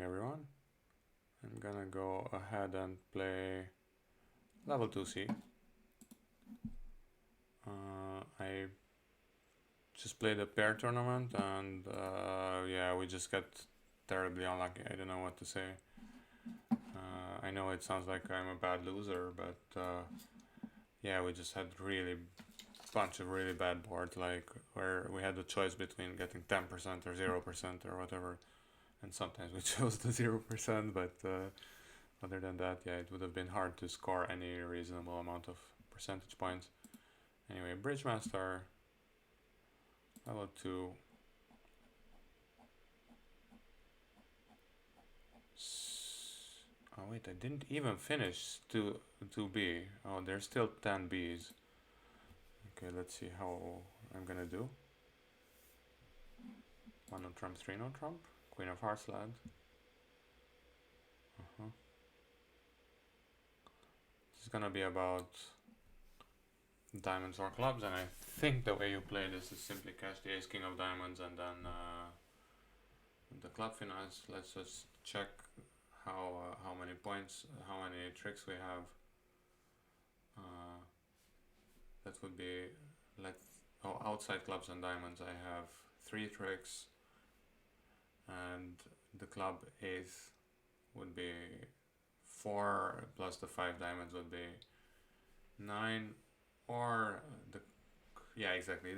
everyone. I'm gonna go ahead and play level 2C. I just played a pair tournament and yeah, we just got terribly unlucky. I don't know what to say. I know it sounds like I'm a bad loser, but yeah, we just had bunch of really bad boards, like where we had the choice between getting 10% or 0% or whatever, and sometimes we chose the 0%, but other than that, yeah, it would have been hard to score any reasonable amount of percentage points. Anyway, Bridge Master, level 2. Oh wait, I didn't even finish 2B. Oh, there's still 10 Bs. Okay, let's see how I'm gonna do. 1 no trump, 3 no trump, Queen of Hearts land. This is gonna be about diamonds or clubs, and I think the way you play this is simply cash the ace king of diamonds and then the club finesse. Let's just check how many points, how many tricks we have. That would be outside clubs and diamonds I have 3 tricks, and the club ace would be 4 plus the 5 diamonds would be 9, or yeah, exactly.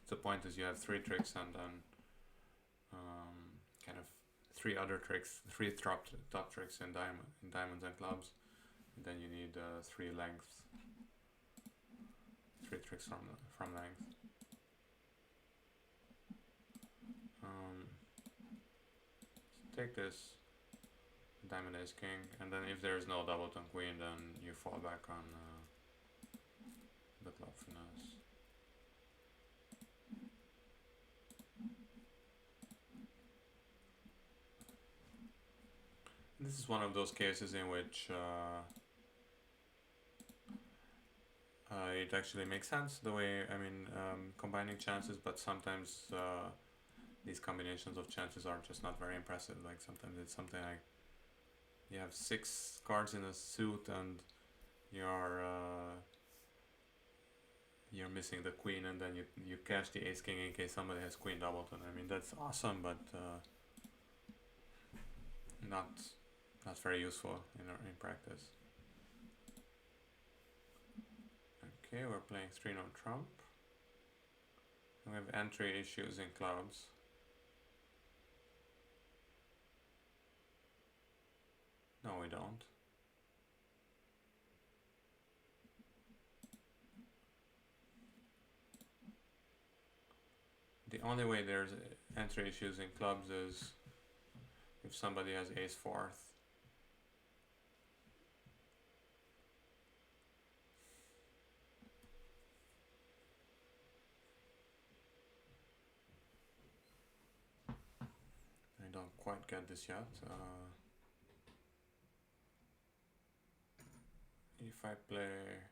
The point is you have 3 tricks and then kind of 3 other tricks, 3 top tricks in diamonds and clubs, and then you need 3 lengths, 3 tricks from length. Take this diamond ace king, and then if there's no double tone queen, then you fall back on the club finesse. This is one of those cases in which it actually makes sense the way, combining chances, but sometimes these combinations of chances are just not very impressive. Like sometimes it's something like you have 6 cards in a suit and you're missing the queen, and then you cash the ace king in case somebody has queen doubleton. I mean, that's awesome, but not very useful in practice. Okay, we're playing 3 no trump. We have entry issues in clubs. No, we don't. The only way there's entry issues in clubs is if somebody has ace 4th. I don't quite get this yet. If I play...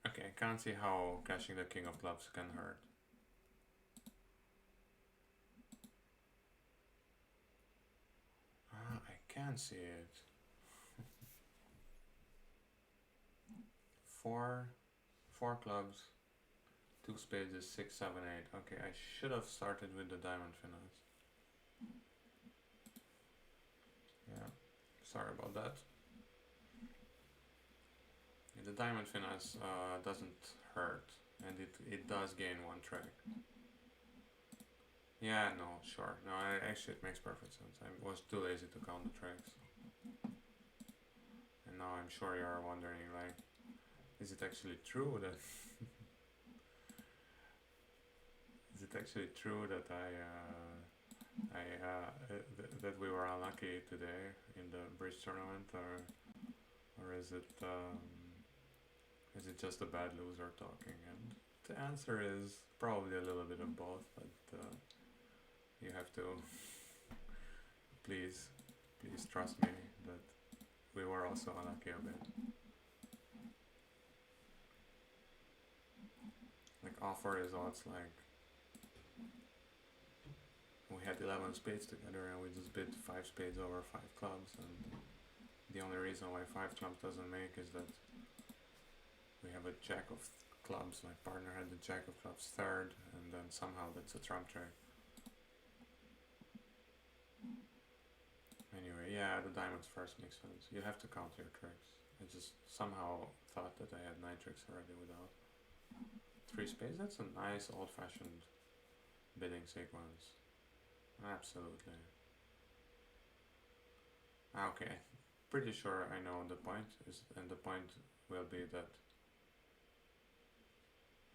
Okay, I can't see how cashing the king of clubs can hurt. I can see it. 4 clubs, 2 spades is 6, 7, 8. Okay, I should have started with the diamond finesse. Yeah, sorry about that. The diamond finesse doesn't hurt, and it does gain 1 trick. Yeah, no, sure. No, actually it makes perfect sense. I was too lazy to count the tricks. And now I'm sure you're wondering, like, is it actually true that is it actually true that that we were unlucky today in the bridge tournament, or is it just a bad loser talking? And the answer is probably a little bit of both, but you have to please trust me that we were also unlucky a bit. Like offer is odds like 11 spades together, and we just bid 5 spades over 5 clubs, and the only reason why 5 clubs doesn't make is that we have a jack of clubs. My partner had the jack of clubs third, and then somehow that's a trump trick. Anyway, yeah, the diamonds first makes sense. You have to count your tricks. I just somehow thought that I had 9 tricks already without 3 spades. That's a nice old-fashioned bidding sequence. Absolutely. Okay, pretty sure I know the point is, and the point will be that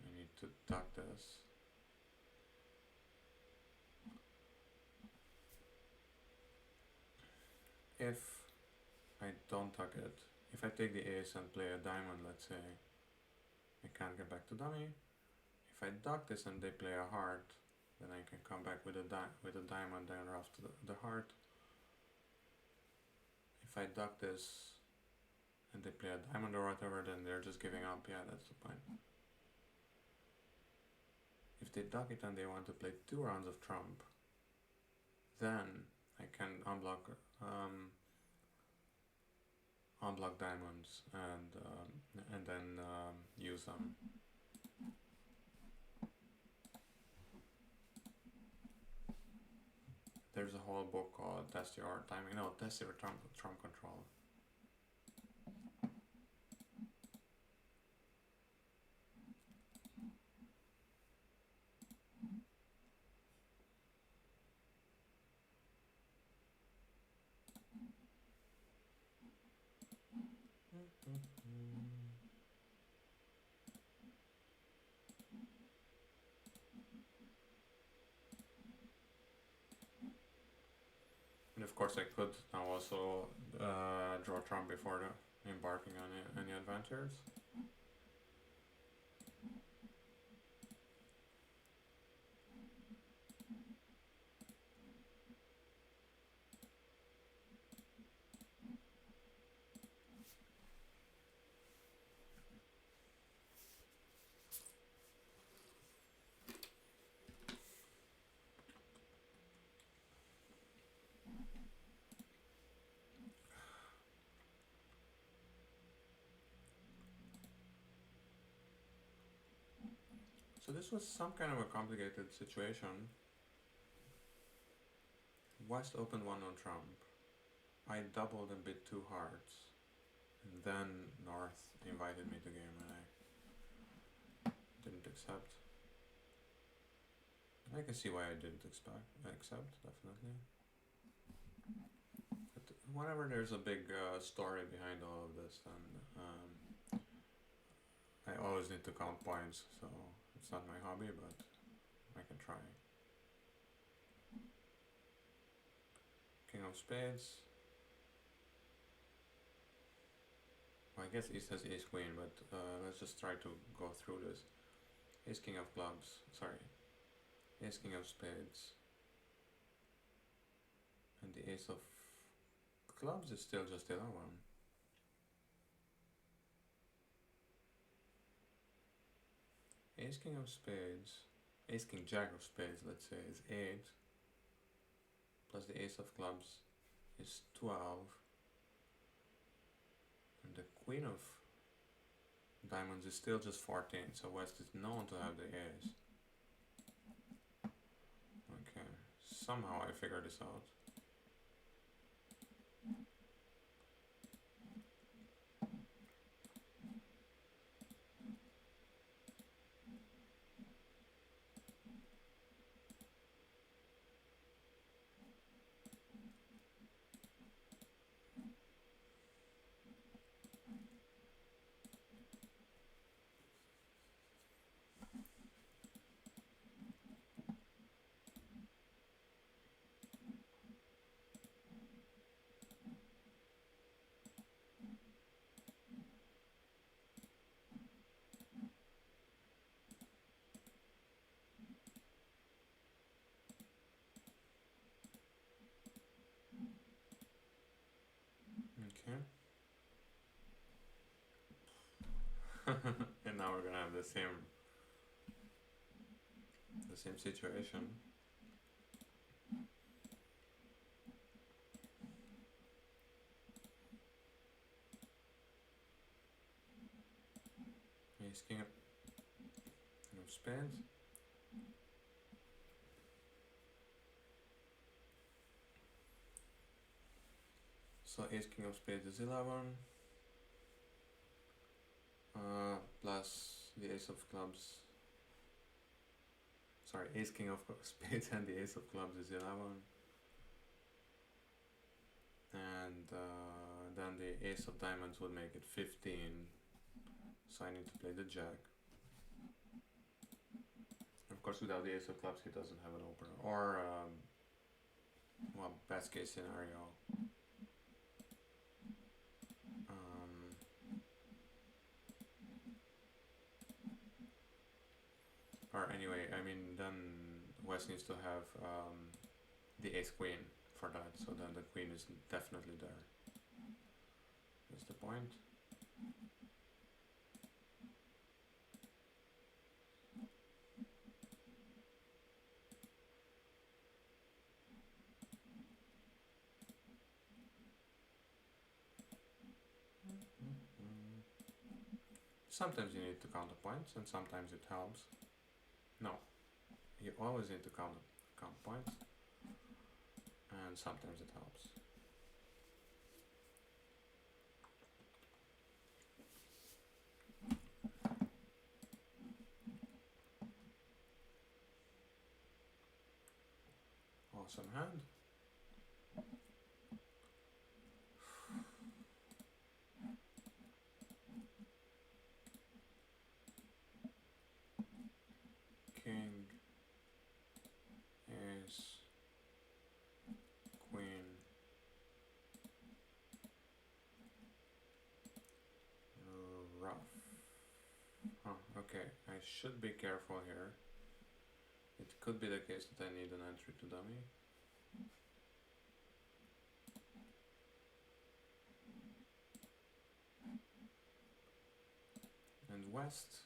I need to duck this. If I don't tuck it, if I take the ace and play a diamond, let's say, I can't get back to dummy. If I duck this and they play a heart, then I can come back with a diamond and off to the heart. If I duck this and they play a diamond or whatever, then they're just giving up. Yeah, that's the point. If they duck it and they want to play 2 rounds of trump, then I can unblock diamonds and then use them. There's a whole book called Test Your Timing. No, Test Your Trump Control. And of course I could now also draw trump before embarking on any adventures. So this was some kind of a complicated situation. West opened 1 on trump. I doubled and bid 2 hearts. And then North invited me to game and I didn't accept. I can see why I didn't accept, definitely. But whenever there's a big story behind all of this, then I always need to count points, so it's not my hobby, but I can try. King of spades. Well, I guess East has ace queen, but let's just try to go through this. Ace king of clubs, sorry. Ace king of spades. And the ace of clubs is still just 11. Ace king of spades, ace king jack of spades, let's say, is 8. Plus the ace of clubs is 12. And the queen of diamonds is still just 14, so West is known to have the ace. Okay, somehow I figured this out. Okay. And now we're gonna have the same situation. Ace king of spades. So ace king of spades is 11. Plus the ace of clubs. Sorry, ace king of spades and the ace of clubs is 11. And then the ace of diamonds would make it 15. So I need to play the jack. Of course, without the ace of clubs, he doesn't have an opener. Or, well, best case scenario. Or anyway, I mean, then West needs to have the ace queen for that, so then the queen is definitely there. That's the point. Sometimes you need to count the points, and sometimes it helps. No, you always need to count points, and sometimes it helps. Awesome hand. King, ace, queen, rough. Huh, okay, I should be careful here. It could be the case that I need an entry to dummy. And West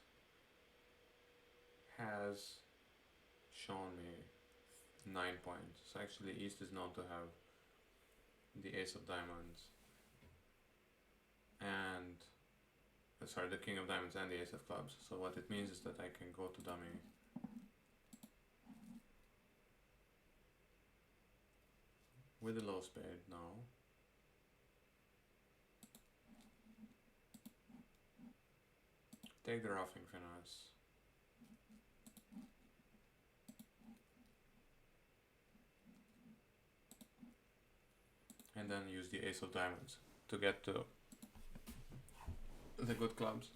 has shown me 9 points. So actually East is known to have the ace of diamonds and sorry, the king of diamonds and the ace of clubs. So what it means is that I can go to dummy. With a low spade, no. Take the roughing finesse. And then use the ace of diamonds to get to the good clubs.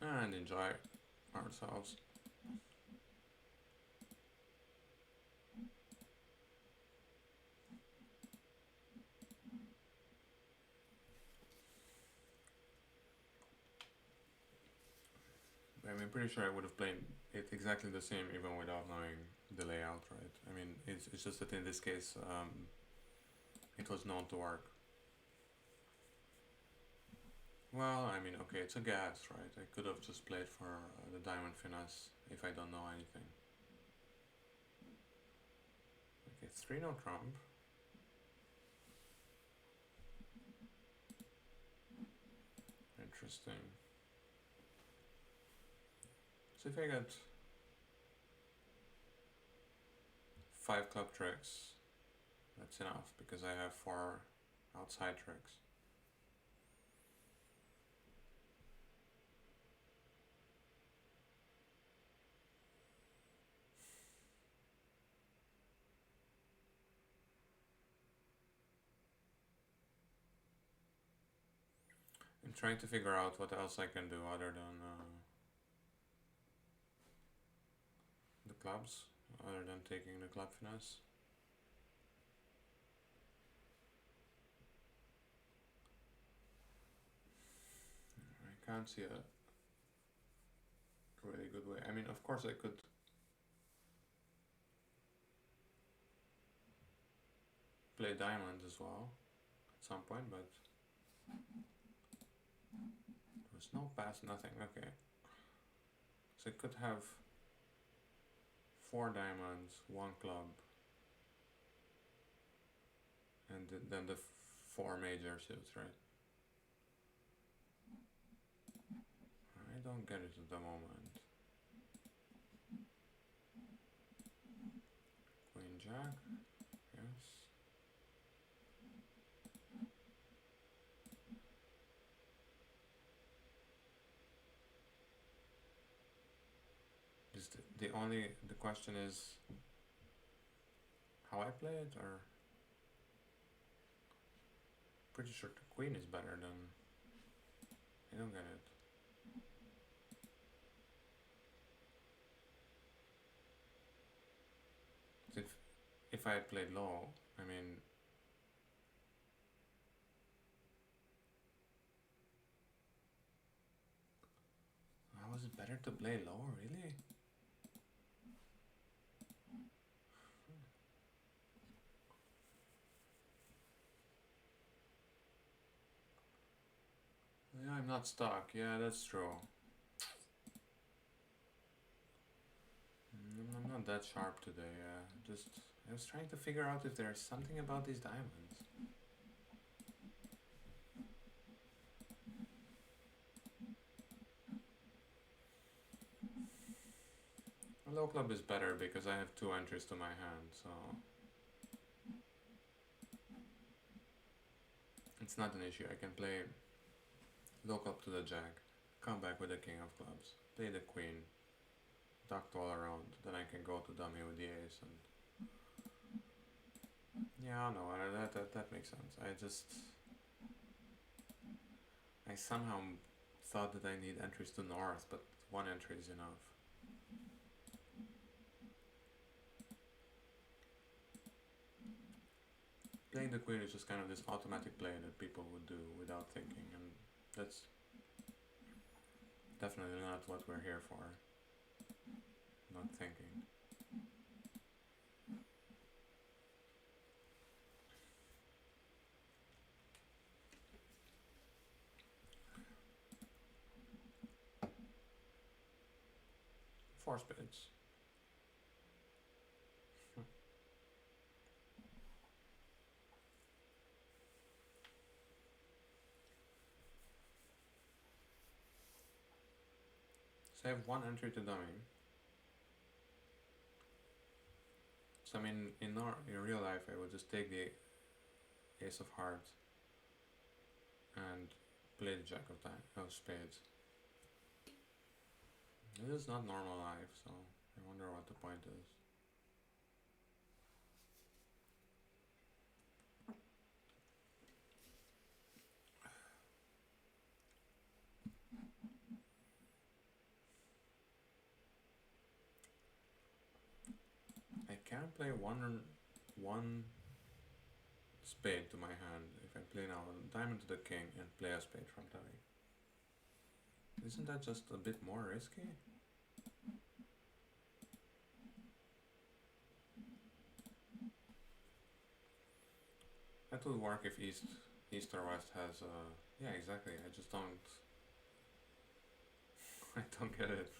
And enjoy ourselves. I'm pretty sure I would have played it exactly the same even without knowing the layout, right? I mean, it's just that in this case, it was known to work. Well, I mean, okay, it's a gas, right? I could have just played for the diamond finesse if I don't know anything. Okay, 3 no trump. Interesting. So if I get 5 club tricks, that's enough because I have 4 outside tricks. I'm trying to figure out what else I can do other than the clubs, other than taking the club finesse. I can't see a really good way. I mean, of course I could play diamond as well at some point, but there's no pass, nothing. Okay, so I could have 4 diamonds, 1 club, And then the four major suits, right? I don't get it at the moment. Queen Jack, yes. Is the question is how I play it, or pretty sure the queen is better than. I don't get it. If I had played low, I mean, how is it better to play low, really? Yeah, I'm not stuck. Yeah, that's true. I'm not that sharp today. Just I was trying to figure out if there's something about these diamonds. A low club is better because I have 2 entries to my hand, so it's not an issue. I can play low club to the jack, come back with the king of clubs, play the queen, ducked all around, then I can go to dummy with the ace, and yeah, no, that makes sense. I somehow thought that I need entries to north, but 1 entry is enough. Playing the queen is just kind of this automatic play that people would do without thinking, and that's definitely not what we're here for. Not thinking. Four spades. So I have 1 entry to dummy. So I mean, in real life, I would just take the ace of hearts and play the jack of spades. This is not normal life, so I wonder what the point is. I can't play one spade to my hand if I play now a diamond to the king and play a spade from dummy. Isn't that just a bit more risky? That would work if east or west has yeah, exactly. I just don't I don't get it.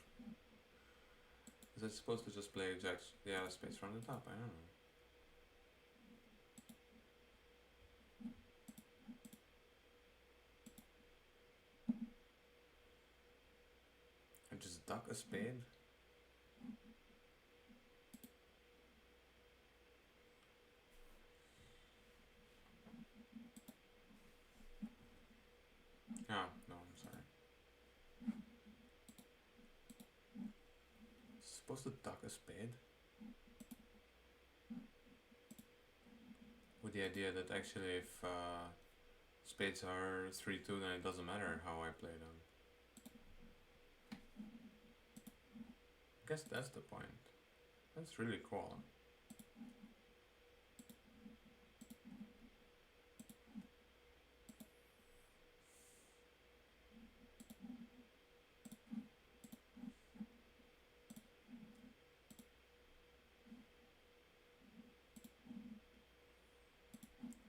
Is it supposed to just play jacks? Yeah, spades from the top. I don't know. I just duck a spade. Oh, no, I'm sorry. Supposed to duck a spade? With the idea that actually if spades are 3-2, then it doesn't matter how I play them. I guess that's the point. That's really cool.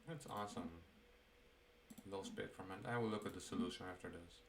That's awesome. Low spade from hand. I will look at the solution after this.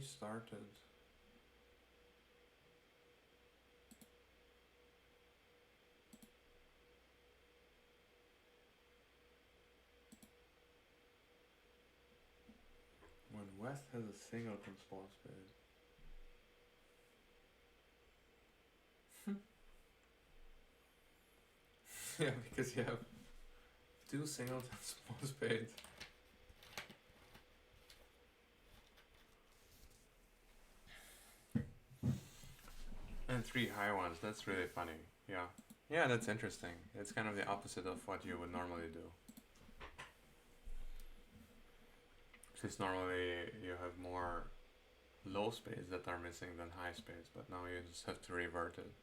restarted. When West has a singleton spawn spade. Yeah, because you have two singleton spawn spades. And three high ones. That's really funny. Yeah. Yeah, that's interesting. It's kind of the opposite of what you would normally do. Since normally you have more low spades that are missing than high spades, but now you just have to revert it.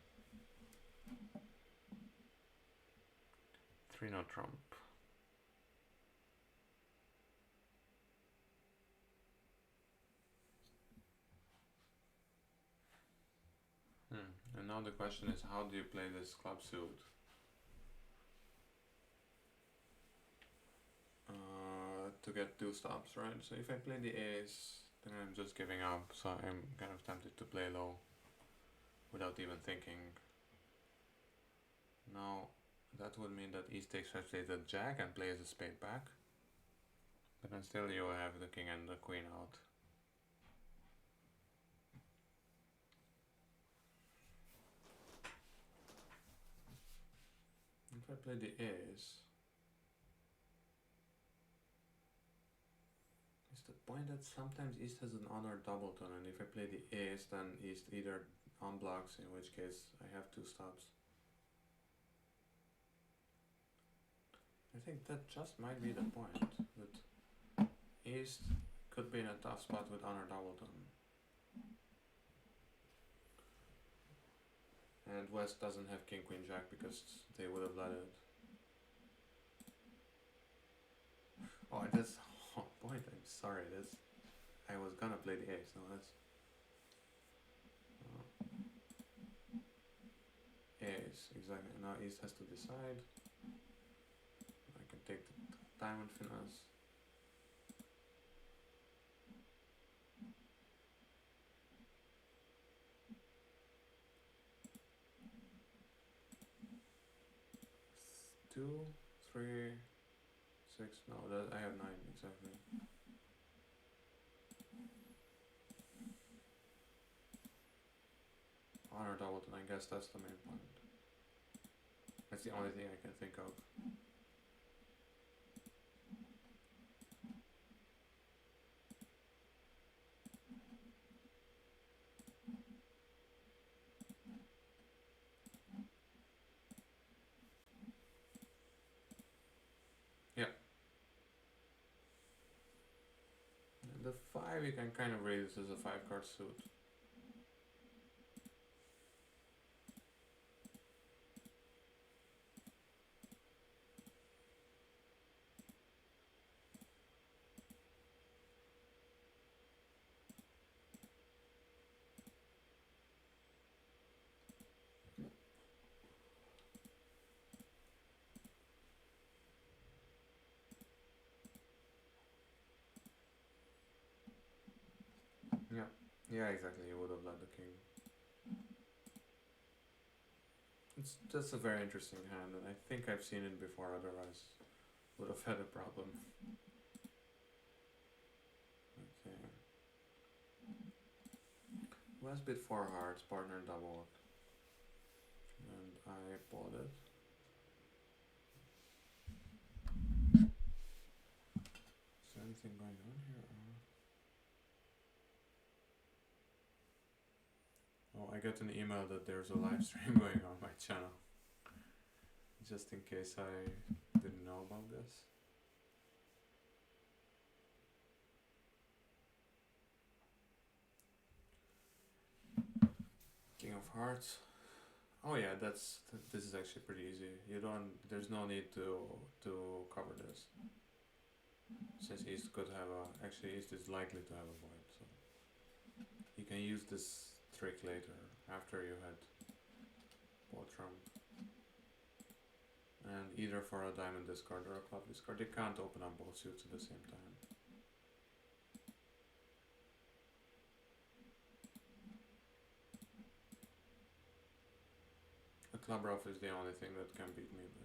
3-no trump. And now the question is, how do you play this club suit? To get two stops, right? So if I play the ace, then I'm just giving up. So I'm kind of tempted to play low without even thinking. Now that would mean that East takes actually the jack and plays a spade back. But then still you have the king and the queen out. If I play the ace, it's the point that sometimes East has an honor doubleton, and if I play the ace, then East either unblocks, in which case I have two stops. I think that just might be the point, that East could be in a tough spot with honor doubleton. And West doesn't have king, queen, jack because they would have let it. Oh, that's oh, point. I'm sorry. That's I was gonna play the ace. No, that's ace exactly. Now East has to decide. I can take the diamond finesse. Two, three, six. No, that I have 9 exactly. Honor doubleton. I guess that's the main point. That's the only thing I can think of. Yeah. And the 5 you can kind of read this as a 5-card suit. Yeah. Yeah, exactly. You would have led the king. It's just a very interesting hand, and I think I've seen it before, otherwise would have had a problem. Okay. West bid 4 hearts, partner doubled. And I bought it. Is there anything going on here? Oh, I got an email that there's a live stream going on my channel. Just in case I didn't know about this. King of Hearts. Oh yeah, this is actually pretty easy. There's no need to cover this. Since East could have actually East is likely to have a void, so you can use this trick later after you had bought trump. And either for a diamond discard or a club discard, they can't open up both suits at the same time. club rough is the only thing that can beat me, but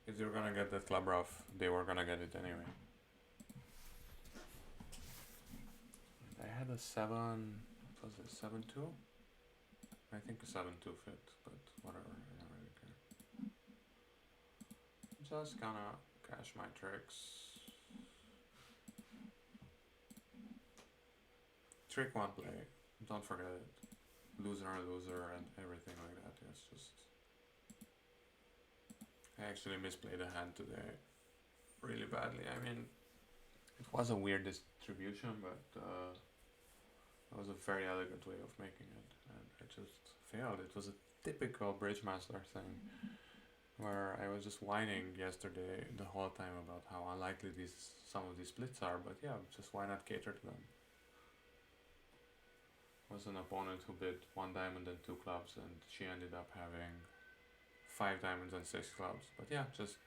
if they were gonna get that club rough, they were gonna get it anyway. And I had a 7, what was it, 7-2? I think a 7-2 fit, but whatever, I don't really care. Just gonna cash my tricks. Trick one play, don't forget it. Loser, and everything like that. It's just... I actually misplayed a hand today really badly. I mean, it was a weird distribution, but it was a very elegant way of making it, and I just failed. It was a typical Bridge Master thing, where I was just whining yesterday the whole time about how unlikely some of these splits are, but yeah, just why not cater to them? Was an opponent who bid 1 diamond and 2 clubs, and she ended up having 5 diamonds and 6 clubs. But yeah, just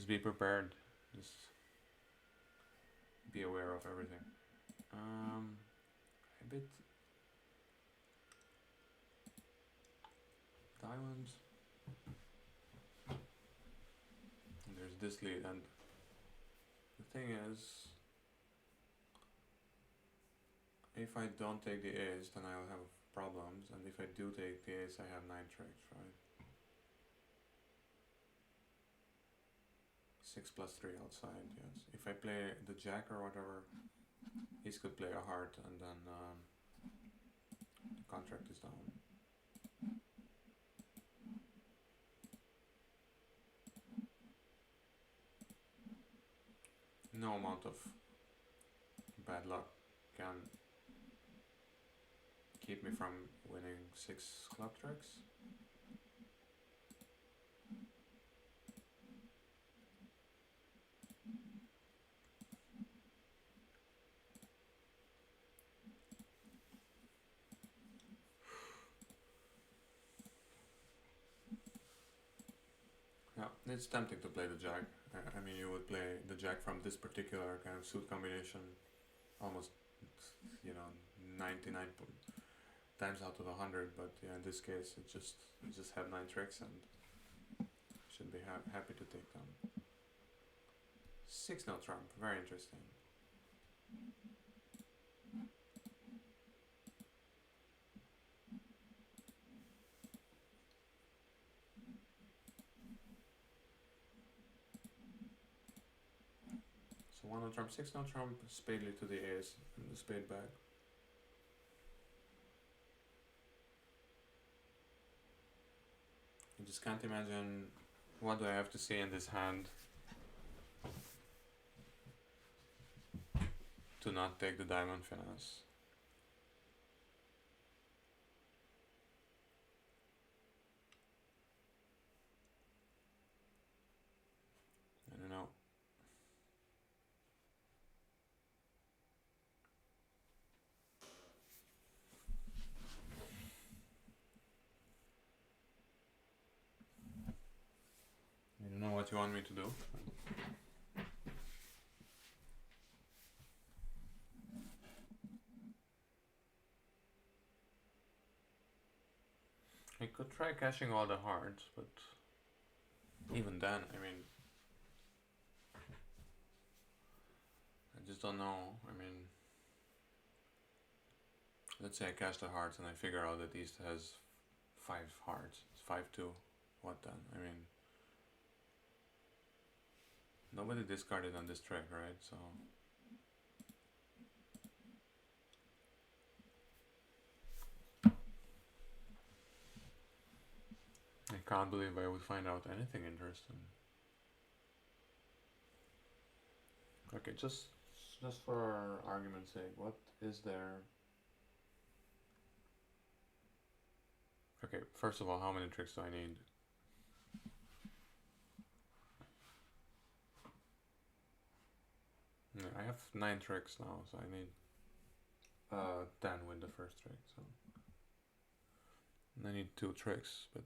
be prepared. Just be aware of everything. I bid diamonds. And there's this lead, and the thing is, if I don't take the ace, then I'll have problems, and if I do take the ace, I have 9 tricks, right? 6 plus 3 outside, yes. If I play the jack or whatever, ace could play a heart, and then the contract is down. No amount of bad luck can keep me from winning 6 club tricks. Yeah, it's tempting to play the jack. I mean, you would play the jack from this particular kind of suit combination almost, 99 times out of 100, but yeah, in this case, you just have 9 tricks and should be happy to take them. 6 no trump, very interesting. So 1 no trump, 6 no trump, spade lead to the ace, and the spade back. I just can't imagine what do I have to say in this hand to not take the diamond finesse. I don't know. I don't know what you want me to do. I could try cashing all the hearts, but even then, I mean, I just don't know. I mean, let's say I cash the hearts and I figure out that East has 5 hearts. It's 5-2. What then? I mean, nobody discarded on this trick, right? So I can't believe I would find out anything interesting. Okay, just for argument's sake, what is there? Okay, first of all, how many tricks do I need? Yeah, I have 9 tricks now, so I need 10 with the first trick, so and I need 2 tricks, but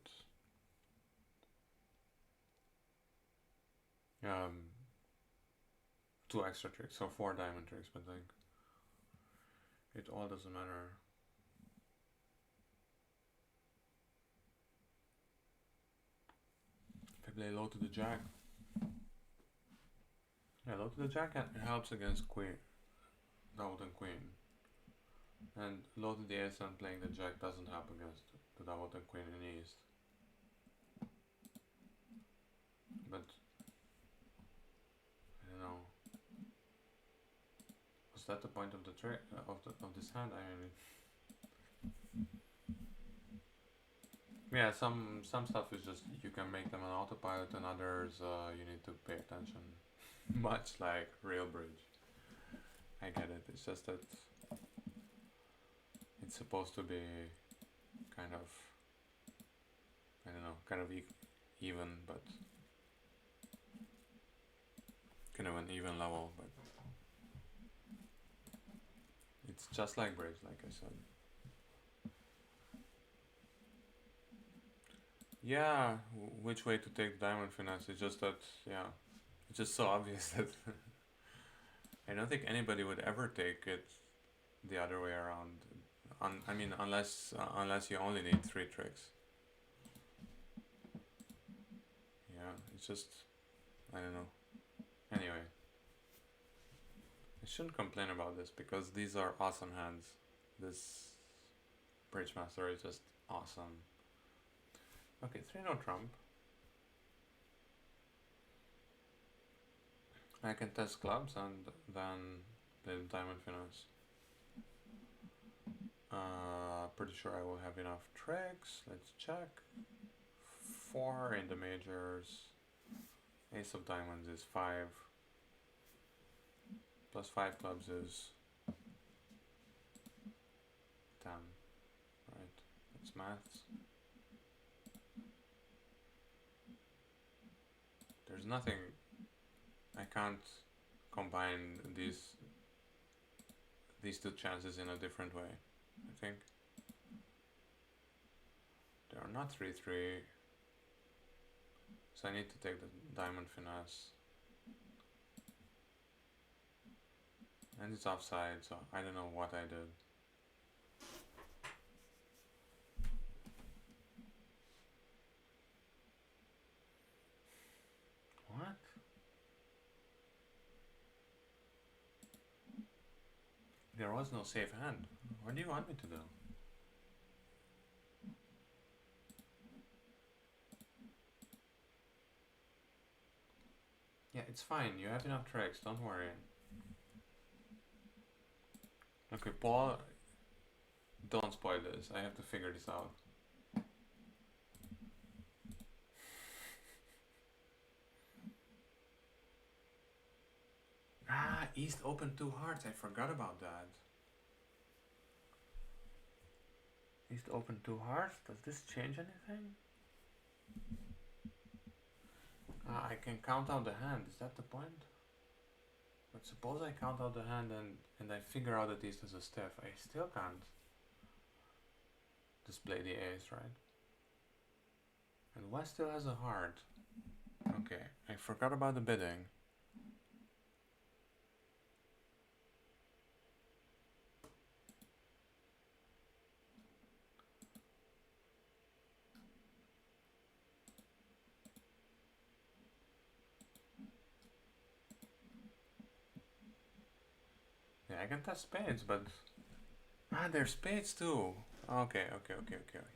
2 extra tricks, so 4 diamond tricks, but like it all doesn't matter. play low to the jack. Yeah, low to the jack helps against queen, doubled and queen. And low to the ace and playing the jack doesn't help against the doubled and queen in east. But I don't know. Was that the point of the trick of this hand? I mean, yeah, some stuff is just you can make them on autopilot, and others you need to pay attention. Much like real bridge. I get it. It's just that it's supposed to be kind of, I don't know, kind of even, but kind of an even level, but it's just like bridge, like I said. Yeah, which way to take diamond finesse? It's just that, yeah, it's just so obvious that I don't think anybody would ever take it the other way around. I mean, unless you only need 3 tricks. Yeah, it's just, I don't know. Anyway, I shouldn't complain about this because these are awesome hands. This Bridge Master is just awesome. Okay, 3 no trump. I can test clubs and then play the diamond finesse. Pretty sure I will have enough tricks. Let's check. 4 in the majors. Ace of diamonds is 5. Plus 5 clubs is 10. Right, that's maths. There's nothing, I can't combine these 2 chances in a different way, I think. They are not 3-3, so I need to take the diamond finesse. And it's offside, so I don't know what I did. What? There was no safe hand. What do you want me to do? Yeah, it's fine. You have enough tricks. Don't worry. Okay, Paul, don't spoil this. I have to figure this out. Ah, East opened 2 hearts. I forgot about that. East opened 2 hearts. Does this change anything? I can count out the hand. Is that the point? But suppose I count out the hand and I figure out that East is a stiff. I still can't display the ace, right? And West still has a heart. Okay, I forgot about the bidding. Yeah, I can test spades, but there's spades too. Okay.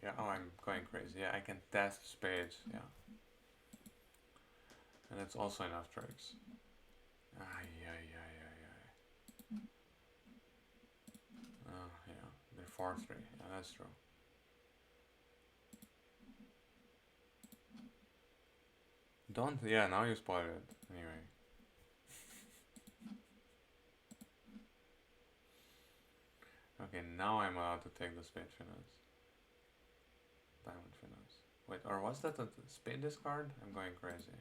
Yeah, oh, I'm going crazy. Yeah, I can test spades. Yeah, and it's also enough tricks. Yeah. Oh yeah, they're 4-3. Yeah, that's true. Don't. Yeah, now you spoiled it. Anyway. Okay, now I'm allowed to take the spade finesse. Diamond finesse. Wait, or was that a spade discard? I'm going crazy.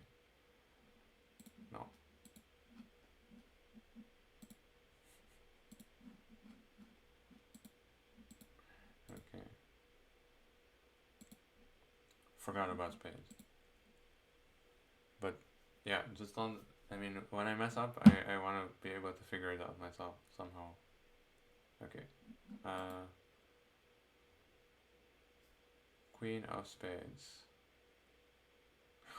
No. Okay. Forgot about spades. But yeah, just don't. I mean, when I mess up, I want to be able to figure it out myself somehow. Okay. Queen of spades.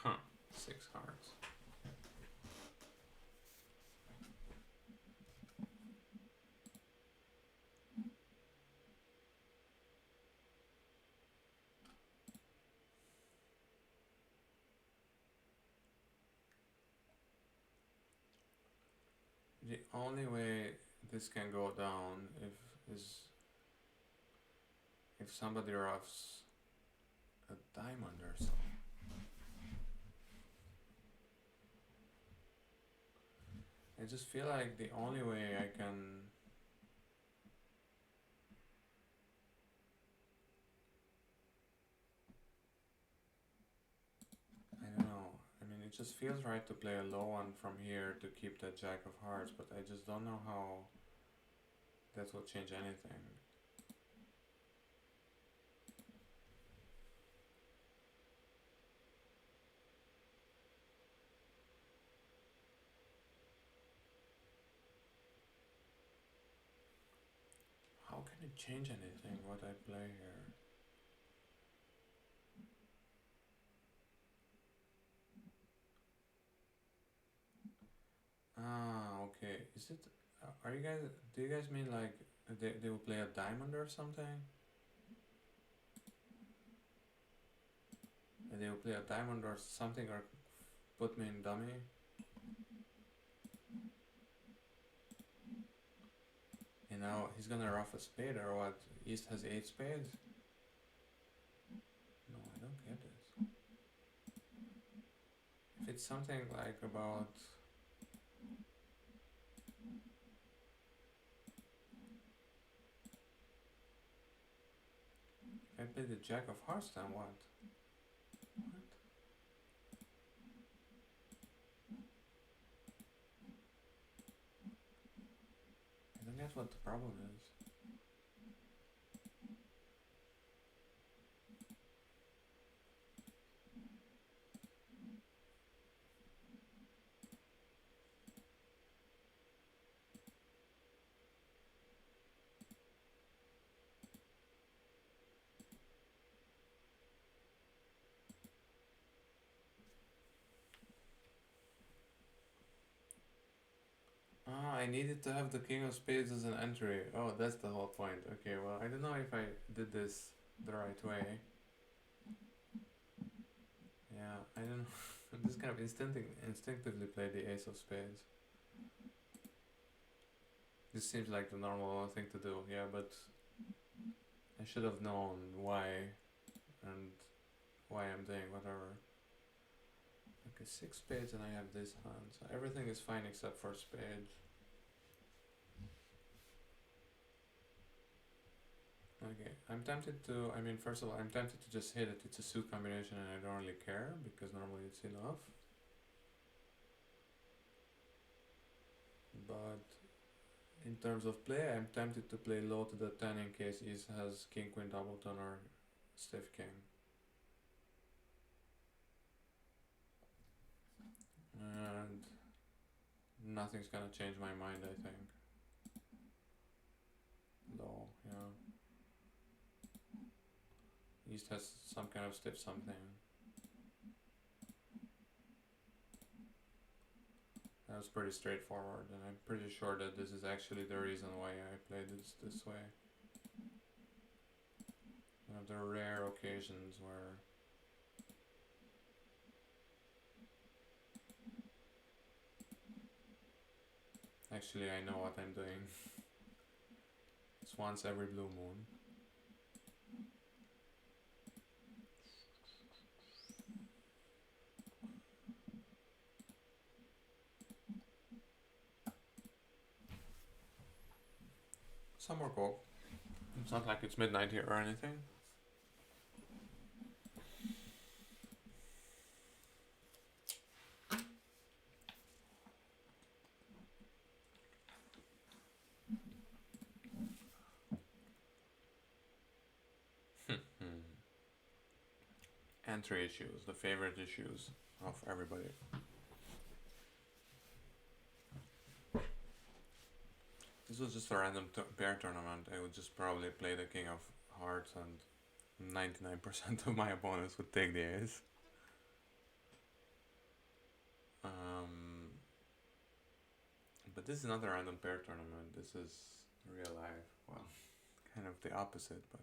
Huh. 6 hearts. The only way this can go down if somebody roughs a diamond or something. I just feel like the only way I can I don't know. I mean, it just feels right to play a low one from here to keep that Jack of Hearts, but I just don't know how that will change anything. How can it change anything what I play here? Ah, okay. Is it? Are you guys? Do you guys mean like they will play a diamond or something? They will play a diamond or something, or put me in dummy? You know, he's gonna rough a spade or what? East has 8 spades? No, I don't get it. If it's something like about... If I play the Jack of Hearts, then what? What? I don't get what the problem is. Ah, I needed to have the King of Spades as an entry. Oh, that's the whole point. Okay, well, I don't know if I did this the right way. Yeah, I don't know. I'm just kind of instinctively play the Ace of Spades. This seems like the normal thing to do, yeah, but I should have known why and why I'm doing whatever. Okay, 6 spades and I have this hand, so everything is fine except for spades. Okay, I'm tempted to, I mean, first of all, I'm tempted to just hit it. It's a suit combination and I don't really care, because normally it's enough. But in terms of play, I'm tempted to play low to the 10 in case he has King, Queen, Doubleton or Stiff King. And nothing's gonna change my mind, I think. Low, yeah. East has some kind of stiff something. That was pretty straightforward, and I'm pretty sure that this is actually the reason why I played this way. One of the rare occasions where actually I know what I'm doing. It's once every blue moon. Some more coke. It's not like it's midnight here or anything. Entry issues, the favorite issues of everybody. This was just a random pair tournament. I would just probably play the King of Hearts and 99% of my opponents would take the ace. But this is not a random pair tournament. This is real life. Well, kind of the opposite, but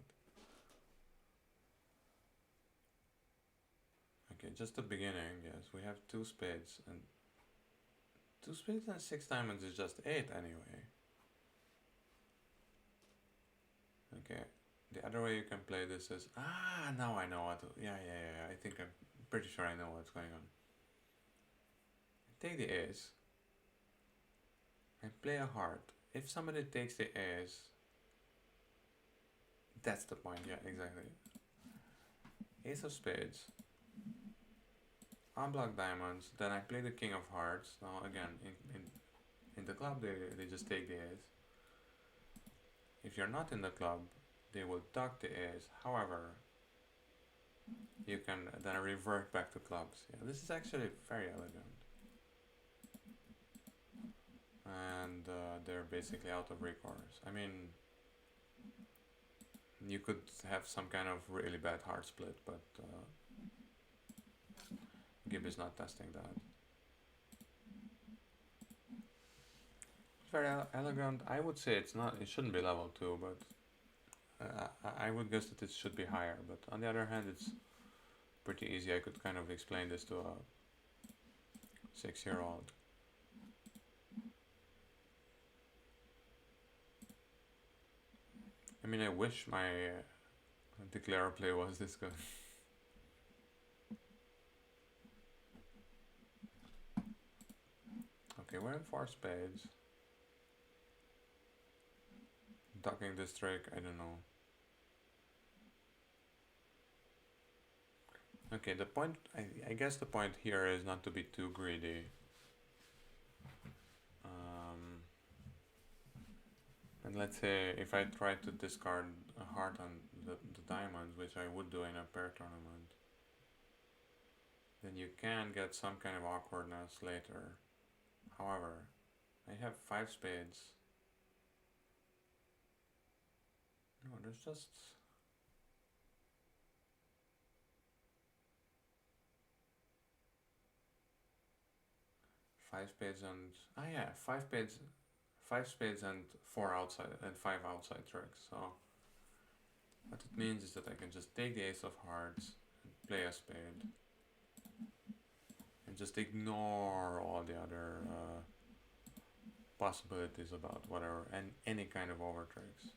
okay. Just the beginning. Yes, we have 2 spades, and 2 spades and 6 diamonds is just 8 anyway. Okay. The other way you can play this is now I know what. Yeah. I think I'm pretty sure I know what's going on. Take the ace. I play a heart. If somebody takes the ace, that's the point. Yeah, exactly. Ace of spades. Unblock diamonds. Then I play the king of hearts. Now again, in the club they just take the ace. If you're not in the club, they will duck the ace. However, you can then revert back to clubs. Yeah, this is actually very elegant. And they're basically out of recourse. I mean, you could have some kind of really bad heart split, but Gib is not testing that. Very elegant. I would say it's not. It shouldn't be level 2, but I would guess that it should be higher. But on the other hand, it's pretty easy. I could kind of explain this to a 6-year-old. I mean, I wish my declare play was this good. Okay, we're in 4 spades. Ducking this trick, I don't know. Okay, the point, I guess the point here is not to be too greedy. And let's say if I try to discard a heart on the diamonds, which I would do in a pair tournament, then you can get some kind of awkwardness later. However, I have 5 spades. No, there's just... Five spades and... yeah, 5 spades and 4 outside and 5 outside tricks. So what it means is that I can just take the ace of hearts and play a spade and just ignore all the other possibilities about whatever and any kind of over tricks.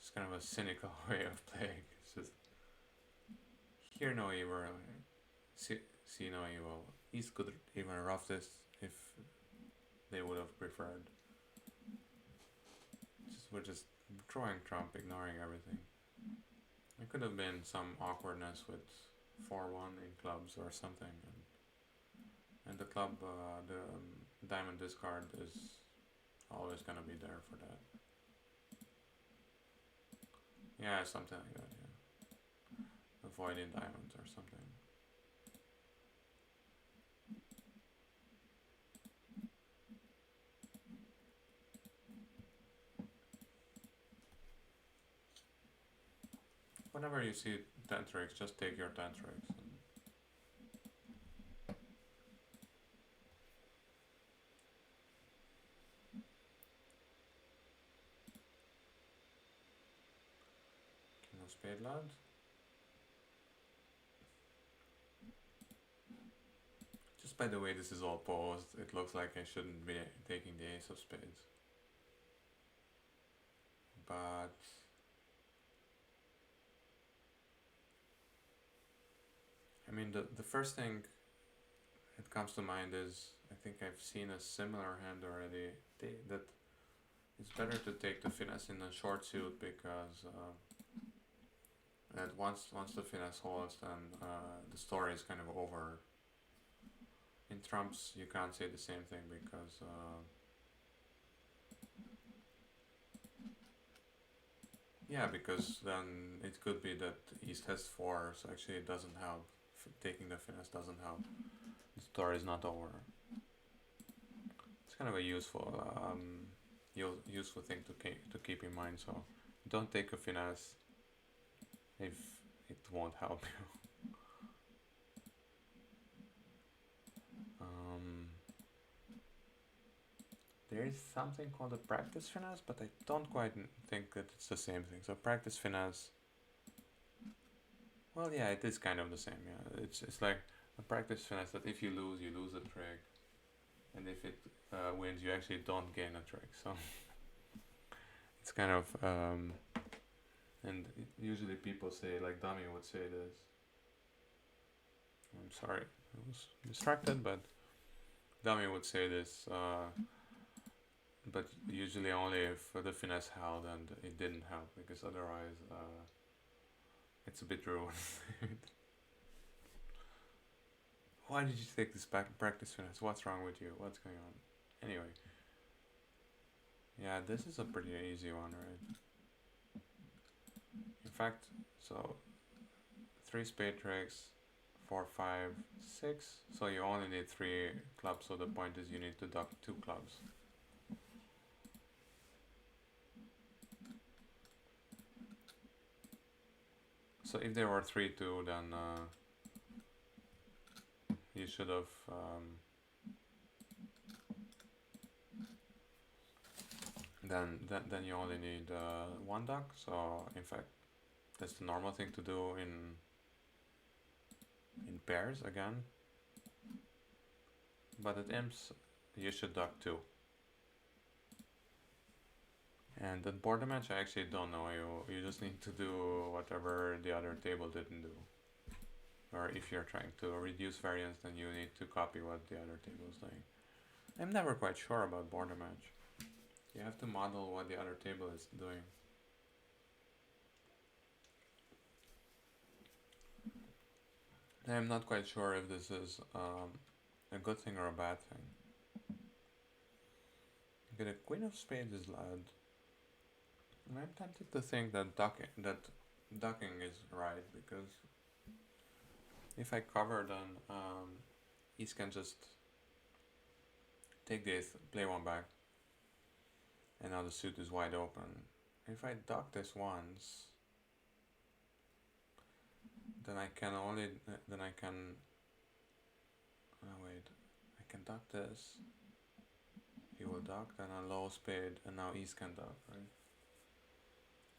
It's kind of a cynical way of playing. It's just hear no evil, see no evil. East could even rough this if they would have preferred. We're just drawing trump, ignoring everything. There could have been some awkwardness with 4-1 in clubs or something, and the club, the diamond discard is always gonna be there for that. Yeah, something like that. Yeah, avoiding diamonds or something. Whenever you see 10 tricks, just take your 10 tricks. King of spade land. Just by the way this is all posed, it looks like I shouldn't be taking the ace of spades. But I mean, the first thing that comes to mind is, I think I've seen a similar hand already, that it's better to take the finesse in a short suit, because that once the finesse holds, then the story is kind of over. In trumps you can't say the same thing, because yeah, because then it could be that East has 4, so actually it doesn't help. Taking the finesse doesn't help. The story is not over. It's kind of a useful thing to keep in mind. So don't take a finesse if it won't help you. there is something called a practice finesse, but I don't quite think that it's the same thing. So practice finesse, well, yeah, it is kind of the same. Yeah, it's like a practice finesse that if you lose a trick, and if it wins, you actually don't gain a trick. So it's kind of and usually people say, like Dummy would say this. I'm sorry, I was distracted, but Dummy would say this. But usually only if the finesse held and it didn't help, because otherwise it's a bit ruined. Why did you take this practice finesse? What's wrong with you? What's going on? Anyway. Yeah, this is a pretty easy one, right? In fact, so 3 spade tricks, 4, 5, 6. So you only need 3 clubs, so the point is you need to duck 2 clubs. So if there were 3-2, then you should have then you only need 1 duck. So in fact, that's the normal thing to do in pairs again. But at imps, you should duck 2. And at border match, I actually don't know. You just need to do whatever the other table didn't do. Or if you're trying to reduce variance, then you need to copy what the other table is doing. I'm never quite sure about border match. You have to model what the other table is doing. I'm not quite sure if this is a good thing or a bad thing. Okay, the queen of spades is loud. And I'm tempted to think that ducking is right, because if I cover, then Ace can just take this, play 1 back, and now the suit is wide open. If I duck this once, then I can only wait, I can duck this. He will duck, then a low spade, and now Ace can duck, right?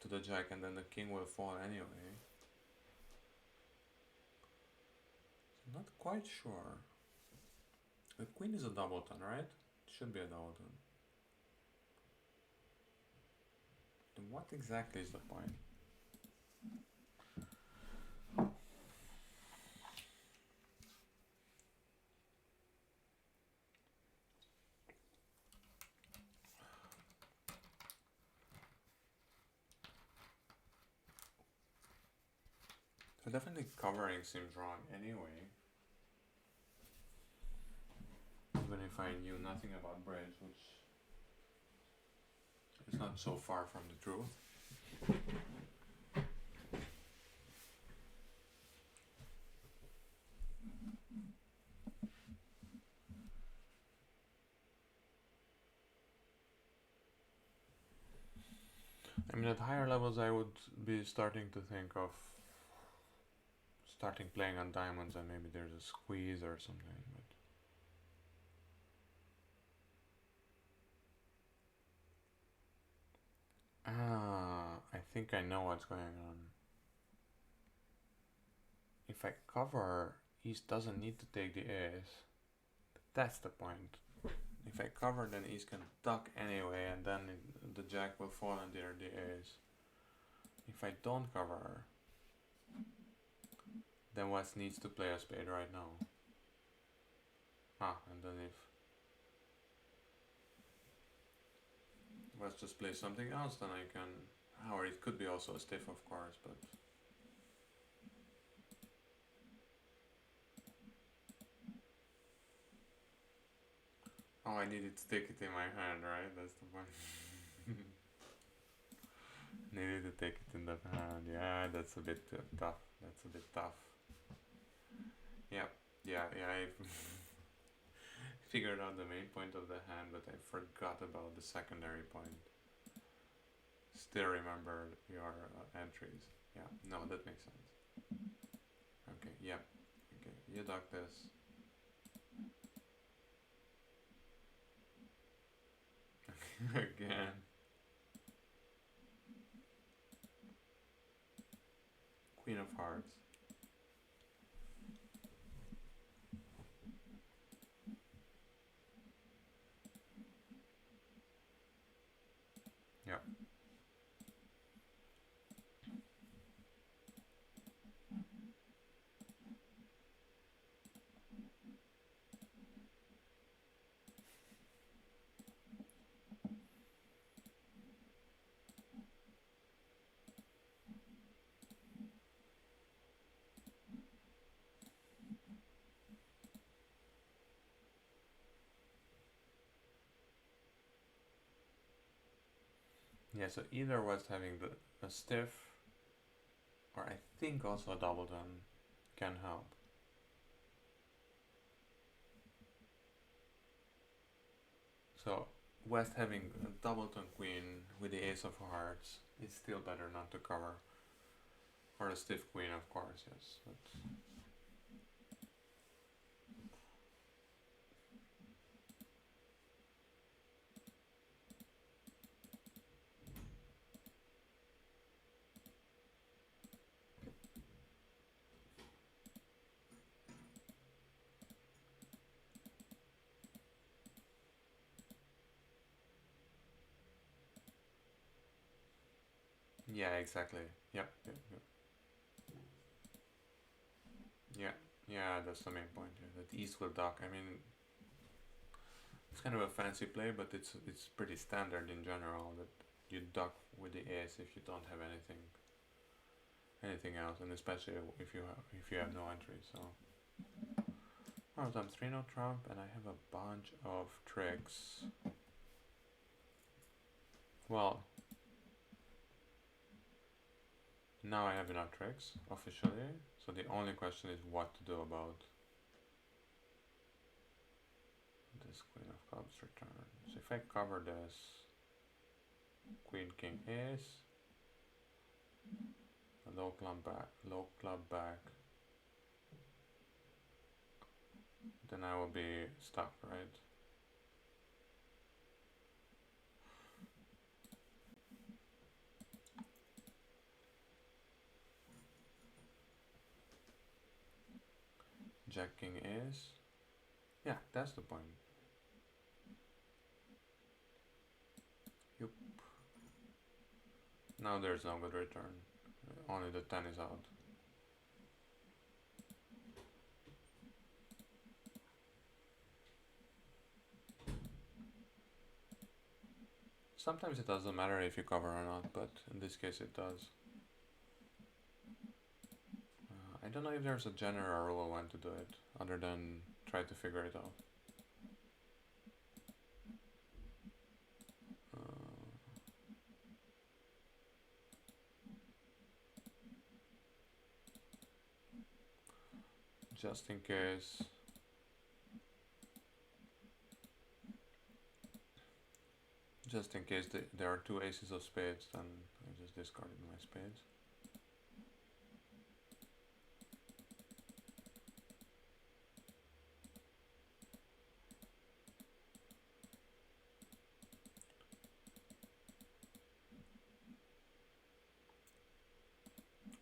To the jack, and then the king will fall anyway. I'm not quite sure. The queen is a doubleton, right? It should be a doubleton. Then what exactly is the point? So definitely covering seems wrong anyway. Even if I knew nothing about bridge, which is not so far from the truth. I mean, at higher levels I would be starting to think of starting playing on diamonds, and maybe there's a squeeze or something. But I think I know what's going on. If I cover, Ace doesn't need to take the ace. That's the point. If I cover, then Ace can duck anyway, and then the jack will fall under the ace. If I don't cover, then West needs to play a spade right now. And then if West just plays something else, then I can, or it could be also a stiff, of course, but I needed to take it in my hand, right? That's the point. Needed to take it in the hand. Yeah, that's a bit tough. That's a bit tough. Yeah, I figured out the main point of the hand, but I forgot about the secondary point. Still remember your entries. Yeah, no, that makes sense. Okay, yeah. Okay, you duck this. Again. Queen of Hearts. Yeah. Yeah, so either was having a stiff, or I think also a doubleton can help. So West having a doubleton queen with the ace of hearts is still better not to cover. Or a stiff queen, of course, yes. But yeah, exactly. Yep, yep, yep. Yeah, yeah, that's the main point here. That east will duck. I mean, it's kind of a fancy play, but it's pretty standard in general that you duck with the ace if you don't have anything else, and especially if you have no entry. So, oh, so I'm 3-0 trump, and I have a bunch of tricks. Well, now I have enough tricks officially. So the only question is what to do about this Queen of Clubs return. So if I cover this Queen King Ace, a low club back, then I will be stuck, right? Jack King Ace. Yeah, that's the point. Yup. Now there's no good return. Only the 10 is out. Sometimes it doesn't matter if you cover or not, but in this case it does. I don't know if there's a general rule when to do it, other than try to figure it out. Just in case. Just in case there are two aces of spades, then I just discarded my spades.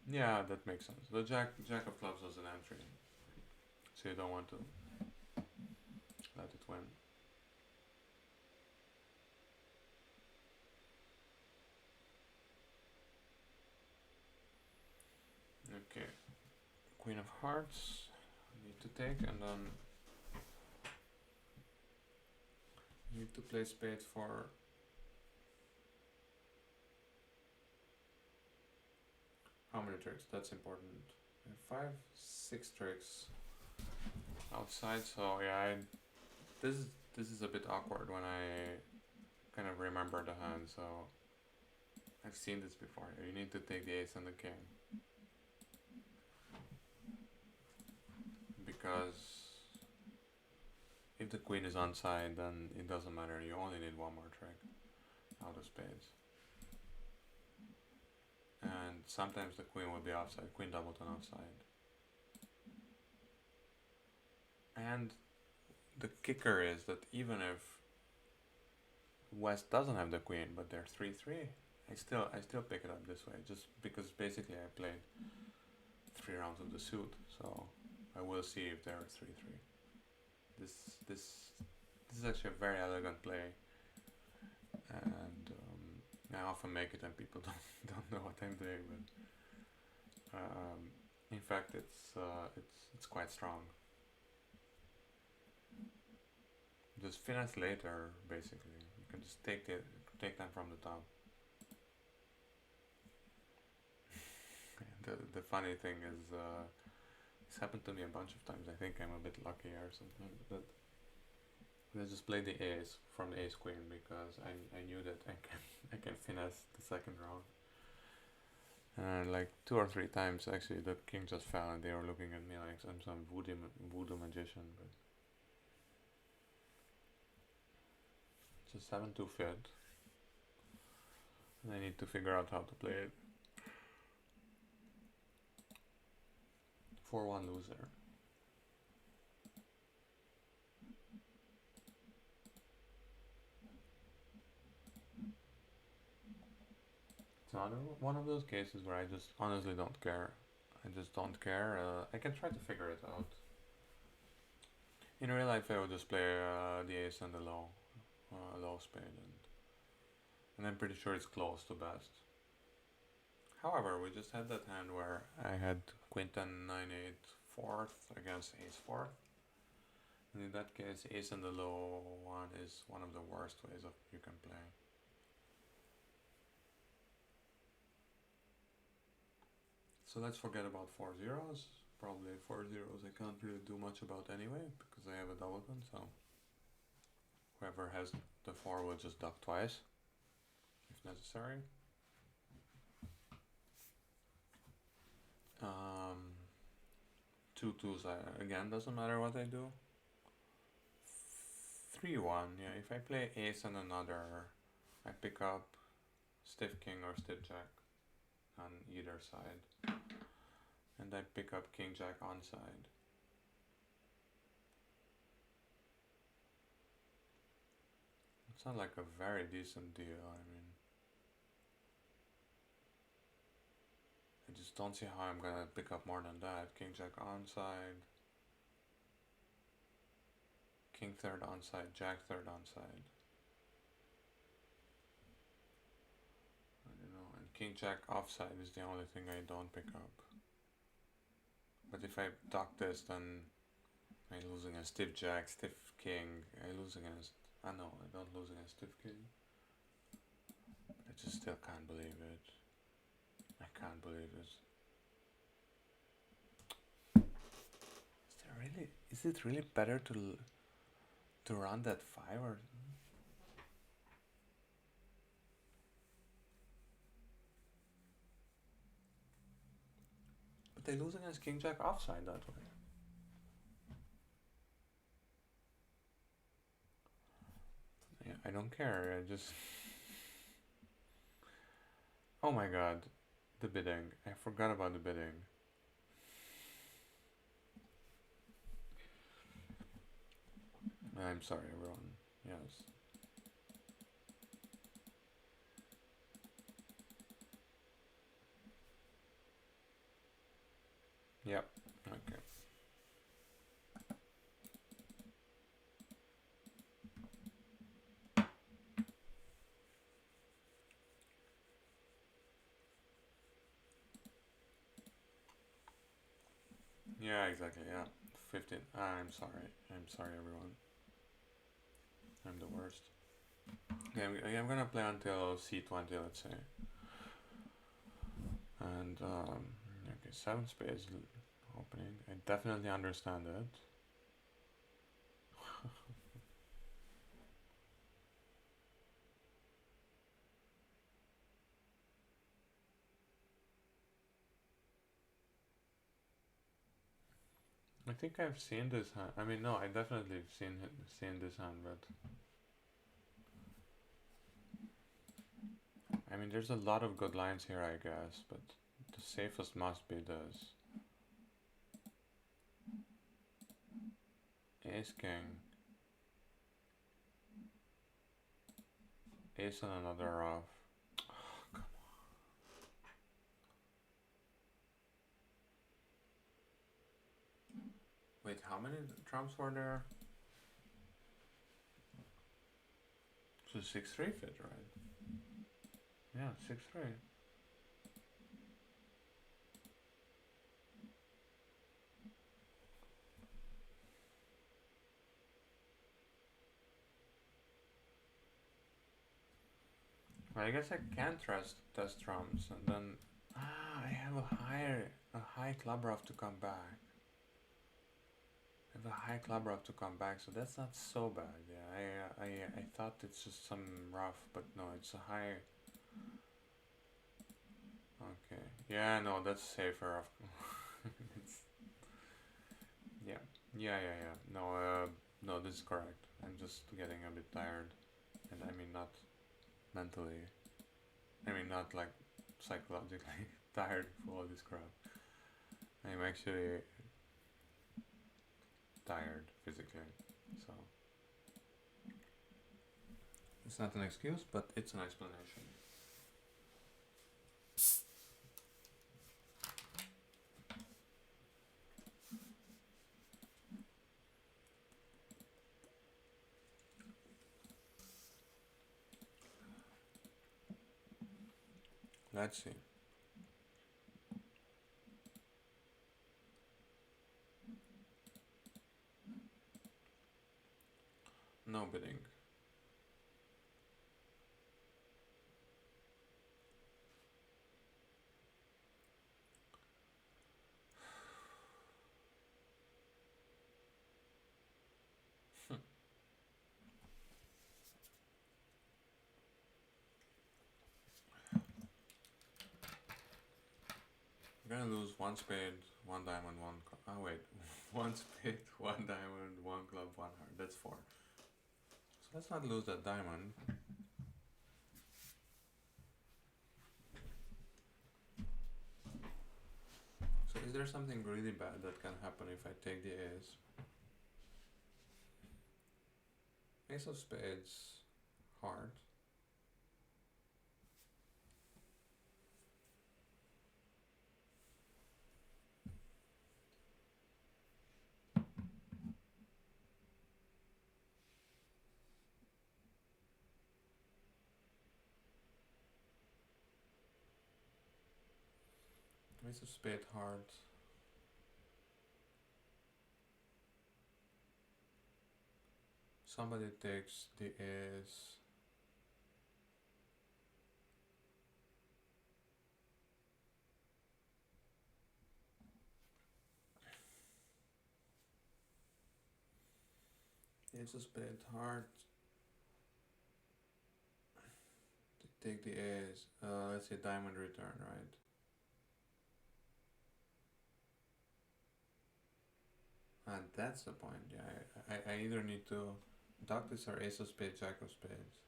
Yeah, that makes sense. The jack of clubs was an entry, so you don't want to let it win. Okay, Queen of Hearts, need to take, and then need to play spades for how many tricks? That's important. 5, 6 tricks outside. So yeah, this is a bit awkward when I kind of remember the hand. So I've seen this before. You need to take the ace and the king, because if the queen is onside, then it doesn't matter. You only need one more trick out of spades. And sometimes the queen will be offside, queen doubleton offside. And the kicker is that even if West doesn't have the queen, but they're 3-3. I still pick it up this way, just because basically I played 3 rounds of the suit, so I will see if they're 3-3. This is actually a very elegant play, and I often make it and people don't know what I'm doing, but in fact it's quite strong. Just finesse later, basically. You can just take them from the top. The funny thing is, it's happened to me a bunch of times. I think I'm a bit lucky or something, but I just played the ace from the ace queen because I knew that I can finesse the second round. And like 2 or 3 times, actually, the king just fell, and they were looking at me like I'm some voodoo magician. But it's a 7-2 fit, and I need to figure out how to play it. 4-1 loser. It's another one of those cases where I just honestly don't care. I just don't care. I can try to figure it out. In real life, I would just play the ace and the low spade, and I'm pretty sure it's close to best. However, we just had that hand where I had queen 10 9-8 fourth against ace fourth, and in that case, ace and the low one is one of the worst ways of you can play. So let's forget about 4-0s. Probably 4-0s I can't really do much about anyway because I have a double gun, so whoever has the 4 will just duck twice if necessary. 2-2s again, doesn't matter what I do. 3-1, yeah, if I play ace and another, I pick up stiff king or stiff jack on either side, and I pick up king jack on side. It's not like a very decent deal, I mean, I just don't see how I'm gonna pick up more than that. King jack on side, king third on side, jack third on side. I don't know, and king jack offside is the only thing I don't pick up. But if I duck this, then I lose against stiff jack, stiff king. I lose against. I don't lose against stiff king. I just still can't believe it. I can't believe it. Is it really better to run that 5 or? But they lose against king jack offside that way. Yeah, I don't care. I just. Oh my god, the bidding. I forgot about the bidding. I'm sorry, everyone. Yes. Yep. Okay. Yeah, exactly. Yeah. 15. I'm sorry. I'm sorry, everyone. I'm the worst. Okay, I'm gonna play until c20, let's say. And, okay, 7 spades opening. I definitely understand it. I think I've seen this hand. I mean, no, I definitely have seen this hand, but I mean, there's a lot of good lines here, I guess, but the safest must be this. Ace king. Ace and another off. Wait, how many trumps were there? So 6-3 fit, right? Yeah, 6-3. I guess I can test trumps and then I have a high club rough to come back. I have a high club rough to come back, so that's not so bad. Yeah, I thought it's just some rough, but no, it's a high. Okay. Yeah, no, that's safer. It's, yeah. Yeah. No, no, this is correct. I'm just getting a bit tired, and I mean not mentally. I mean not like psychologically tired for all this crap. I'm actually tired physically, so it's not an excuse, but it's an explanation. Let's see. No bidding. I'm gonna lose one spade, one diamond, one. Oh wait, one spade, one diamond, one club, one heart. That's 4. So let's not lose that diamond. So is there something really bad that can happen if I take the ace? Ace of spades, heart. Ace of spade, heart. Somebody takes the ace. Ace of spade, heart. Take the ace. Let's say diamond return, right? And that's the point. Yeah, I either need to duck this or ace of spades, jack of spades.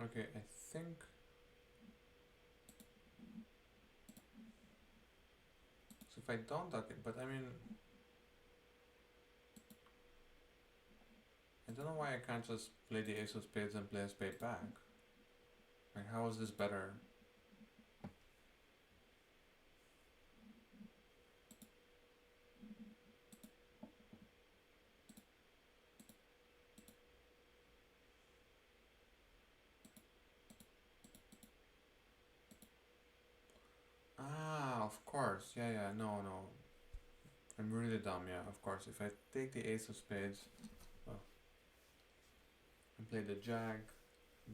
Okay, I think. So if I don't duck it, but I mean, I don't know why I can't just play the ace of spades and play a spade back. Like, how is this better? Ah, of course. Yeah, no. I'm really dumb, yeah, of course. If I take the ace of spades, well, and play the jack,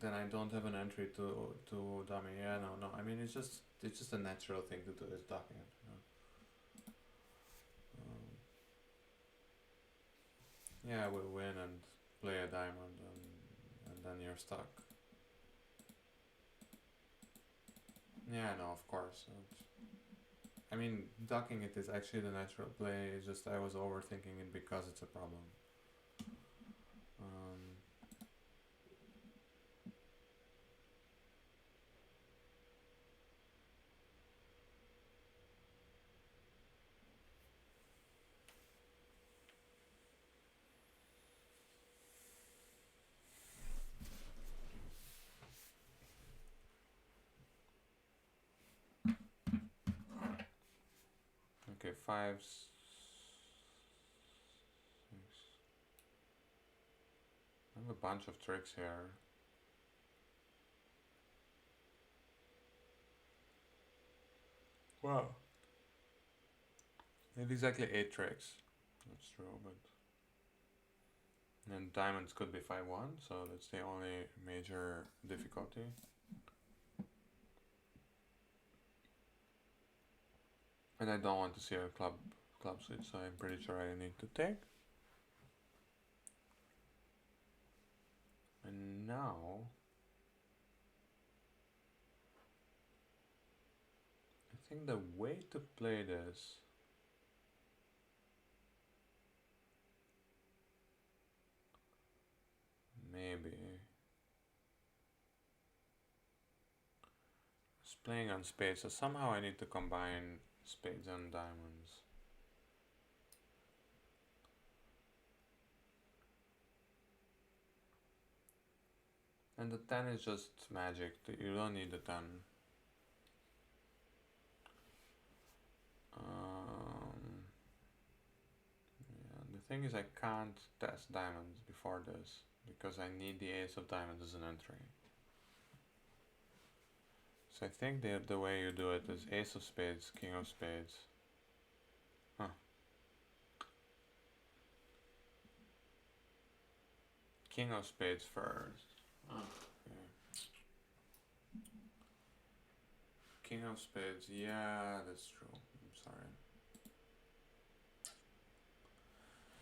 then I don't have an entry to dummy. Yeah, no. I mean, it's just a natural thing to do is ducking it. You know? Yeah, we win and play a diamond, and then you're stuck. Yeah, no, of course. I mean, ducking it is actually the natural play. It's just I was overthinking it because it's a problem. Um, okay, five, six. I have a bunch of tricks here. Wow. I have exactly 8 tricks. That's true, but then diamonds could be 5-1, so that's the only major difficulty. And I don't want to see a club switch, so I'm pretty sure I need to take. And now I think the way to play this maybe is playing on spades. So somehow I need to combine spades and diamonds. And the 10 is just magic. You don't need the 10. Yeah, the thing is I can't test diamonds before this because I need the ace of diamonds as an entry. So I think the way you do it is ace of spades, king of spades. Huh. King of spades first. Oh, okay. King of spades, yeah, that's true. I'm sorry.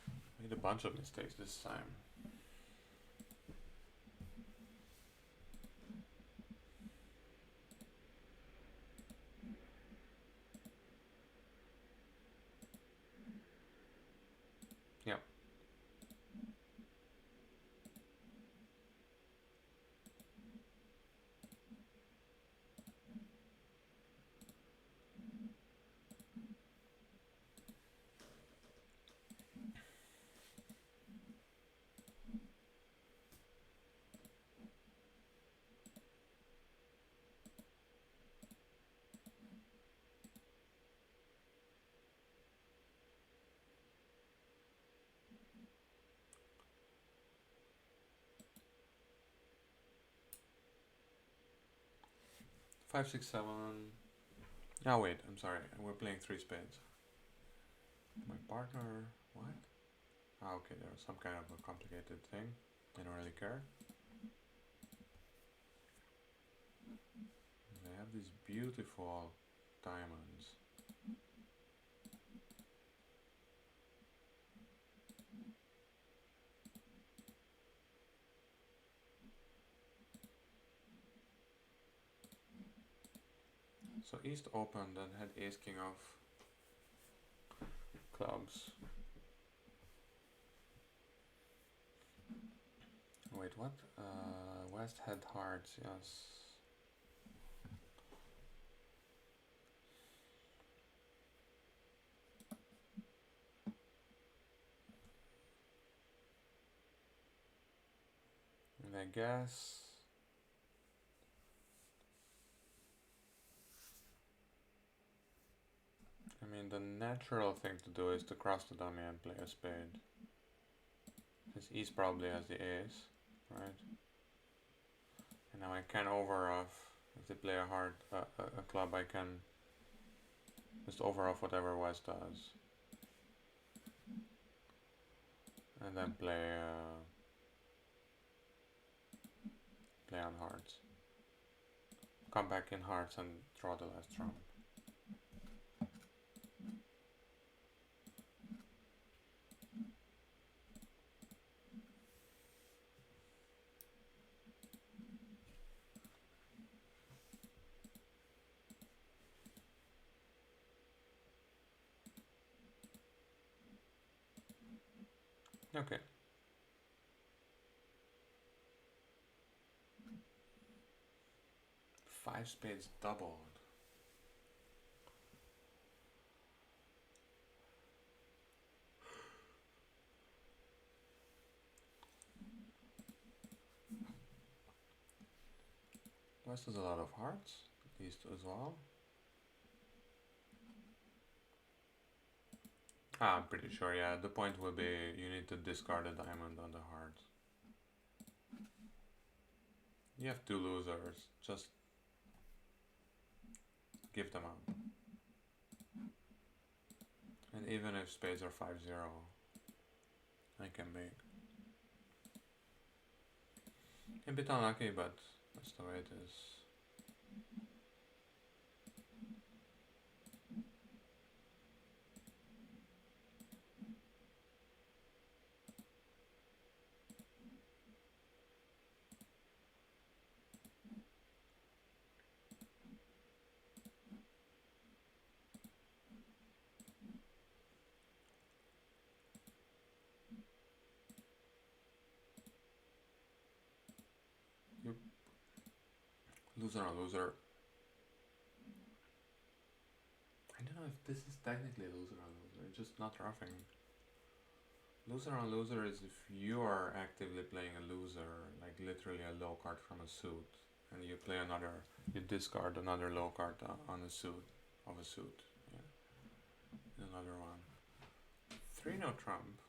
I made a bunch of mistakes this time. Yep. Five, six, seven. Oh wait, I'm sorry. We're playing 3 spades. My partner, what? Ah, okay, there was some kind of a complicated thing. I don't really care. They have these beautiful diamonds. So East opened and had ace king of clubs. Wait, what? West had hearts, yes. And I guess I mean the natural thing to do is to cross the dummy and play a spade. Since East probably has the ace, right? And now I can over off. If they play a heart, a club, I can just over off whatever West does, and then play on hearts. Come back in hearts and draw the last trump. Okay. Five spades doubled. West has a lot of hearts. East as well. I'm pretty sure, yeah. The point will be you need to discard a diamond on the heart. You have two losers. Just give them up. And even if spades are 5-0, I can make. A bit unlucky, but that's the way it is. Yep. Loser on loser. I don't know if this is technically loser on loser. It's just not roughing. Loser on loser is if you are actively playing a loser, like literally a low card from a suit, and you play another, you discard another low card on a suit, of a suit. Yeah. Another one. 3 no trump.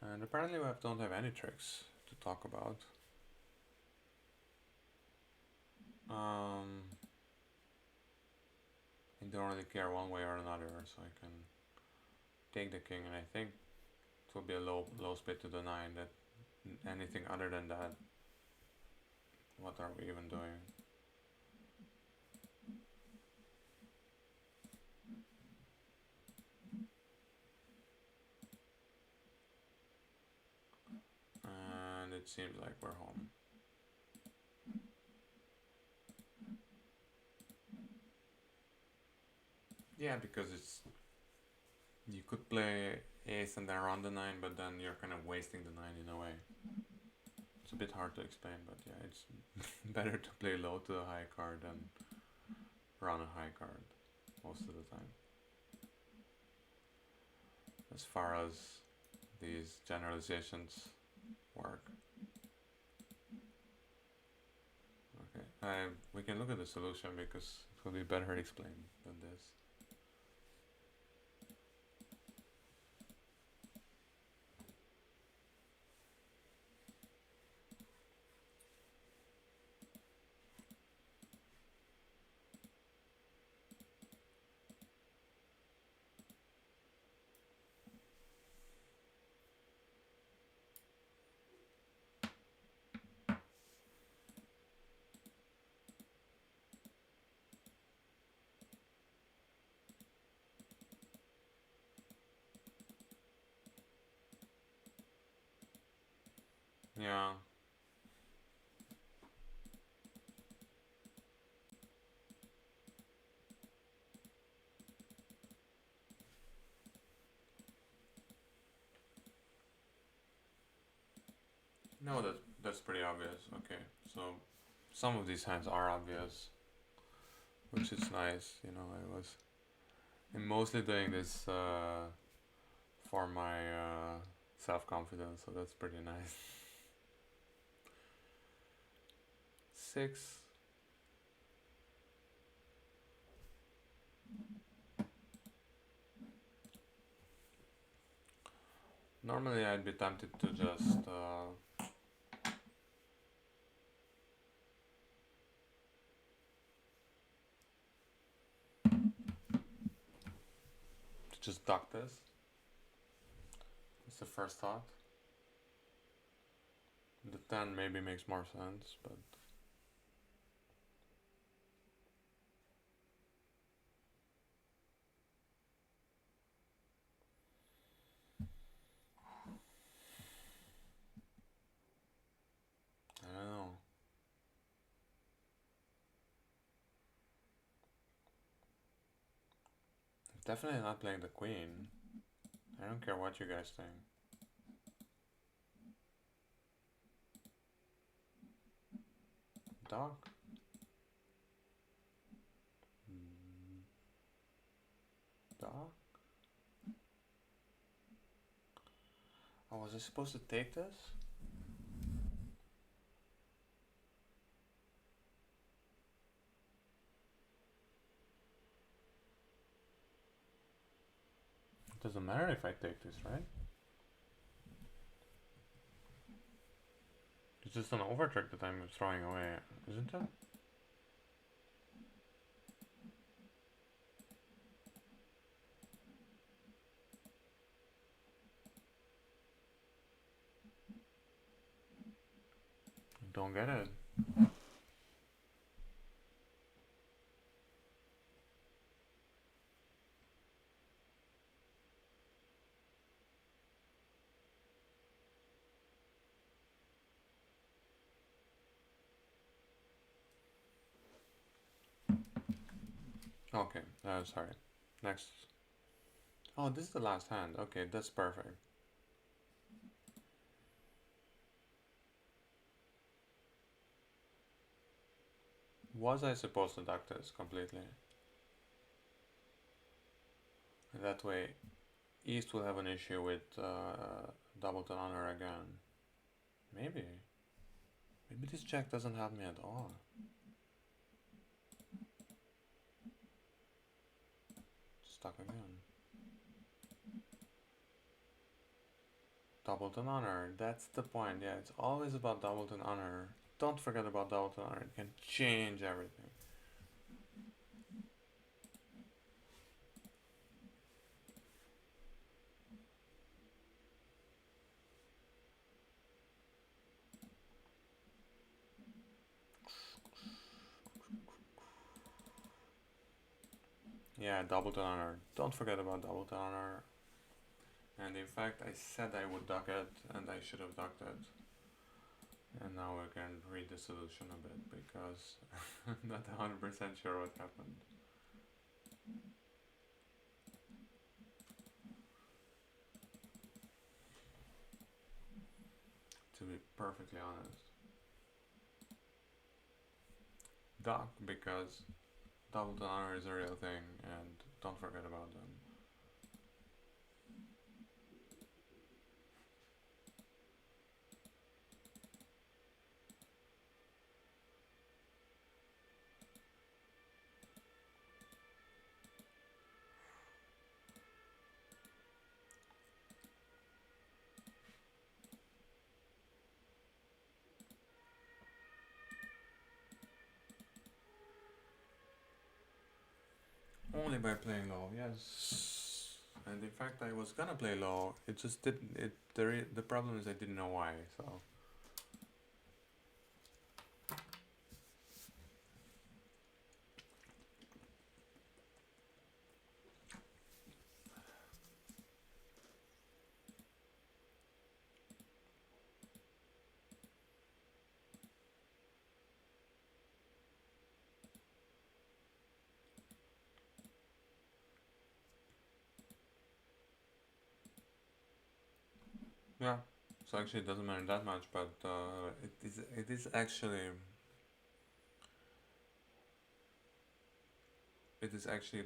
And apparently we don't have any tricks to talk about. I don't really care one way or another, so I can take the king, and I think it will be a low split to the 9. That anything other than that, what are we even doing? And it seems like we're home. Yeah, because it's, you could play ace and then run the 9, but then you're kind of wasting the 9 in a way. It's a bit hard to explain, but yeah, it's better to play low to a high card than run a high card most of the time. As far as these generalizations work. Okay, we can look at the solution because it will be better explained than this. Yeah. No, that's pretty obvious. Okay, so some of these hands are obvious, which is nice. You know, I'm mostly doing this for my self-confidence, so that's pretty nice. 6. Normally I'd be tempted to just duck this. It's the first thought. The 10 maybe makes more sense, but I don't know. Definitely not playing the queen. I don't care what you guys think. Dog? Dog? Oh, was I supposed to take this? It doesn't matter if I take this, right? It's just an overtrick that I'm throwing away, isn't it? Don't get it. Okay, sorry. Next. Oh, this is the last hand. Okay, that's perfect. Was I supposed to duck this completely? That way, East will have an issue with Doubleton Honor again. Maybe. Maybe this jack doesn't help me at all. Stuck again. Doubleton Honor, that's the point. Yeah, it's always about Doubleton Honor. Don't forget about Doubleton Honor. It can change everything. Yeah, Doubleton Honor. Don't forget about Doubleton Honor. And in fact, I said I would duck it, and I should have ducked it. And now we can read the solution a bit, because I'm not 100% sure what happened. To be perfectly honest. Duck, because Doubleton Honor is a real thing, and don't forget about them. Only by playing low, yes. And in fact, I was gonna play low. It just didn't. The problem is I didn't know why. So. Yeah. So actually, it doesn't matter that much, but it is actually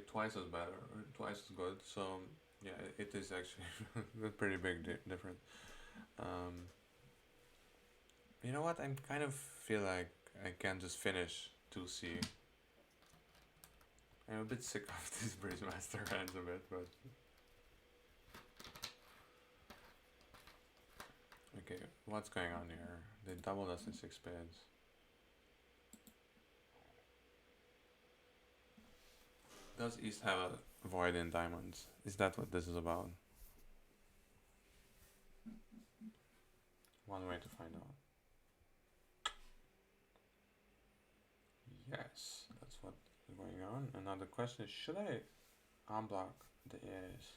twice as bad or twice as good. So yeah, it is actually a pretty big difference. Um, you know what? I'm kind of feel like I can just finish 2C. I'm a bit sick of these Breeze Master hands a bit, but okay. What's going on here? They doubled us in 6 spades. Does East have a void in diamonds? Is that what this is about? One way to find out. Yes, that's what's going on. And now the question is, should I unblock the A's?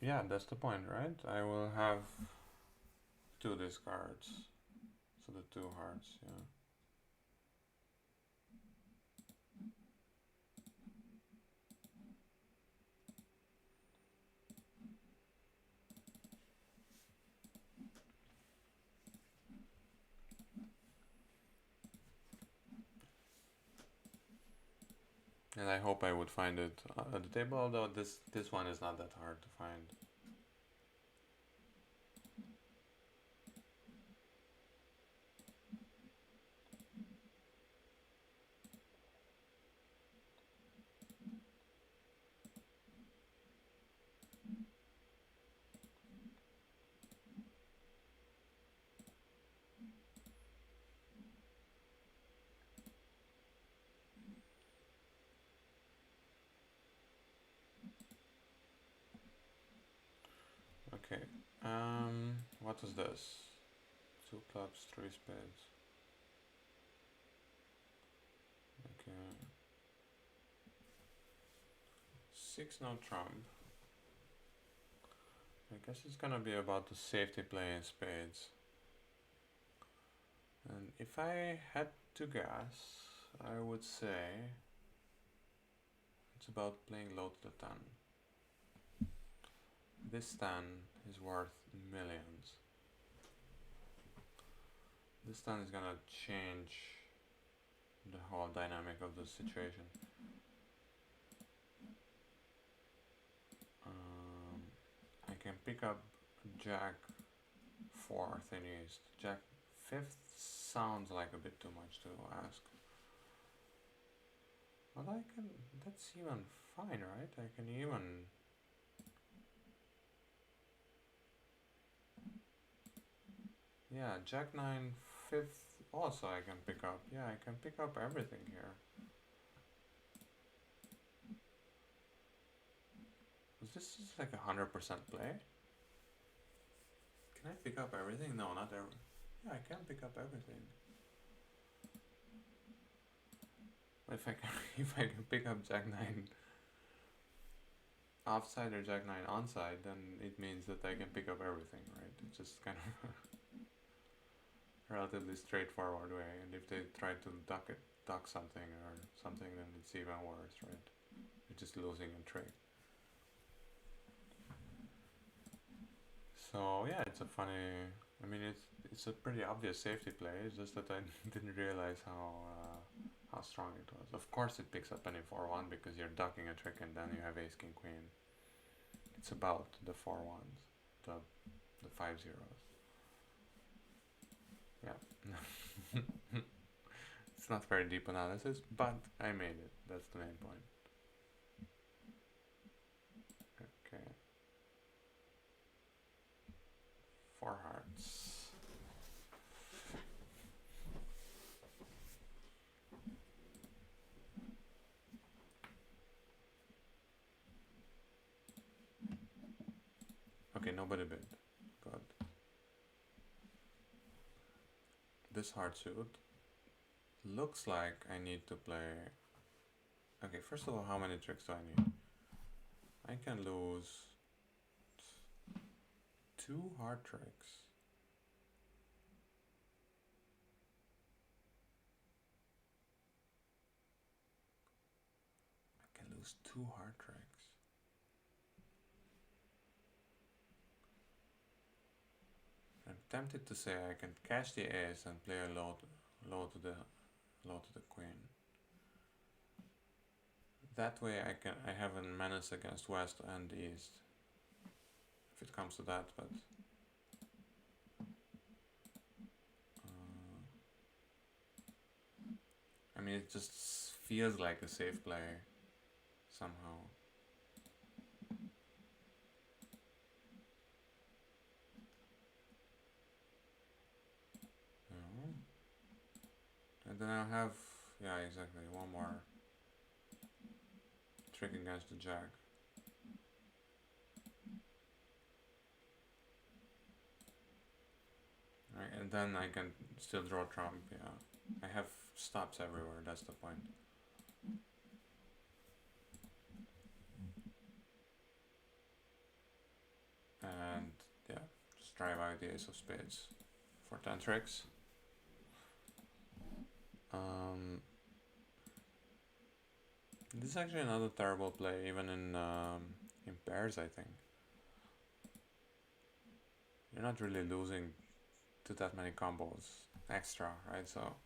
Yeah, that's the point, right? I will have 2 discards. to the 2 hearts, yeah. And I hope I would find it at the table, although this one is not that hard to find. Okay, what is this? 2 clubs, 3 spades. Okay. 6 no trump. I guess it's gonna be about the safety play in spades. And if I had to guess, I would say it's about playing low to the 10. This 10 is worth millions. This 10 is gonna change the whole dynamic of the situation. I can pick up Jack 4th in East. Jack 5th sounds like a bit too much to ask. But I can, that's even fine, right? I can even... Yeah, Jack 9 5th also I can pick up. Yeah, I can pick up everything here. This is like 100% play. Can I pick up everything? No, not everything. Yeah, I can pick up everything. If I can, if I can pick up Jack 9 offside or Jack 9 onside, then it means that I can pick up everything, right? It's just kind of relatively straightforward way. And if they try to duck something or something, then it's even worse, right? You're just losing a trick. So yeah, it's a funny. I mean, it's a pretty obvious safety play. It's just that I didn't realize how strong it was. Of course, it picks up any 4-1 because you're ducking a trick and then you have Ace King Queen. It's about the 4-1s, the 5-0s. Yeah. It's not very deep analysis, but I made it. That's the main point. Okay. 4 hearts. Okay, nobody bid. Good. This hard suit looks like I need to play. Okay, first of all, how many tricks do I need? I can lose 2 hard tricks. I can lose 2 hard tricks. I'm tempted to say I can cash the ace and play a low to the queen. That way I have a menace against west and east. If it comes to that, but I mean it just feels like a safe play somehow. And then I'll have, yeah, exactly, one more trick against the jack. Right, and then I can still draw trump, yeah. I have stops everywhere, that's the point. And yeah, just drive out the ace of spades for 10 tricks. Um, this is actually not a terrible play, even in pairs. I think you're not really losing to that many combos extra, right? So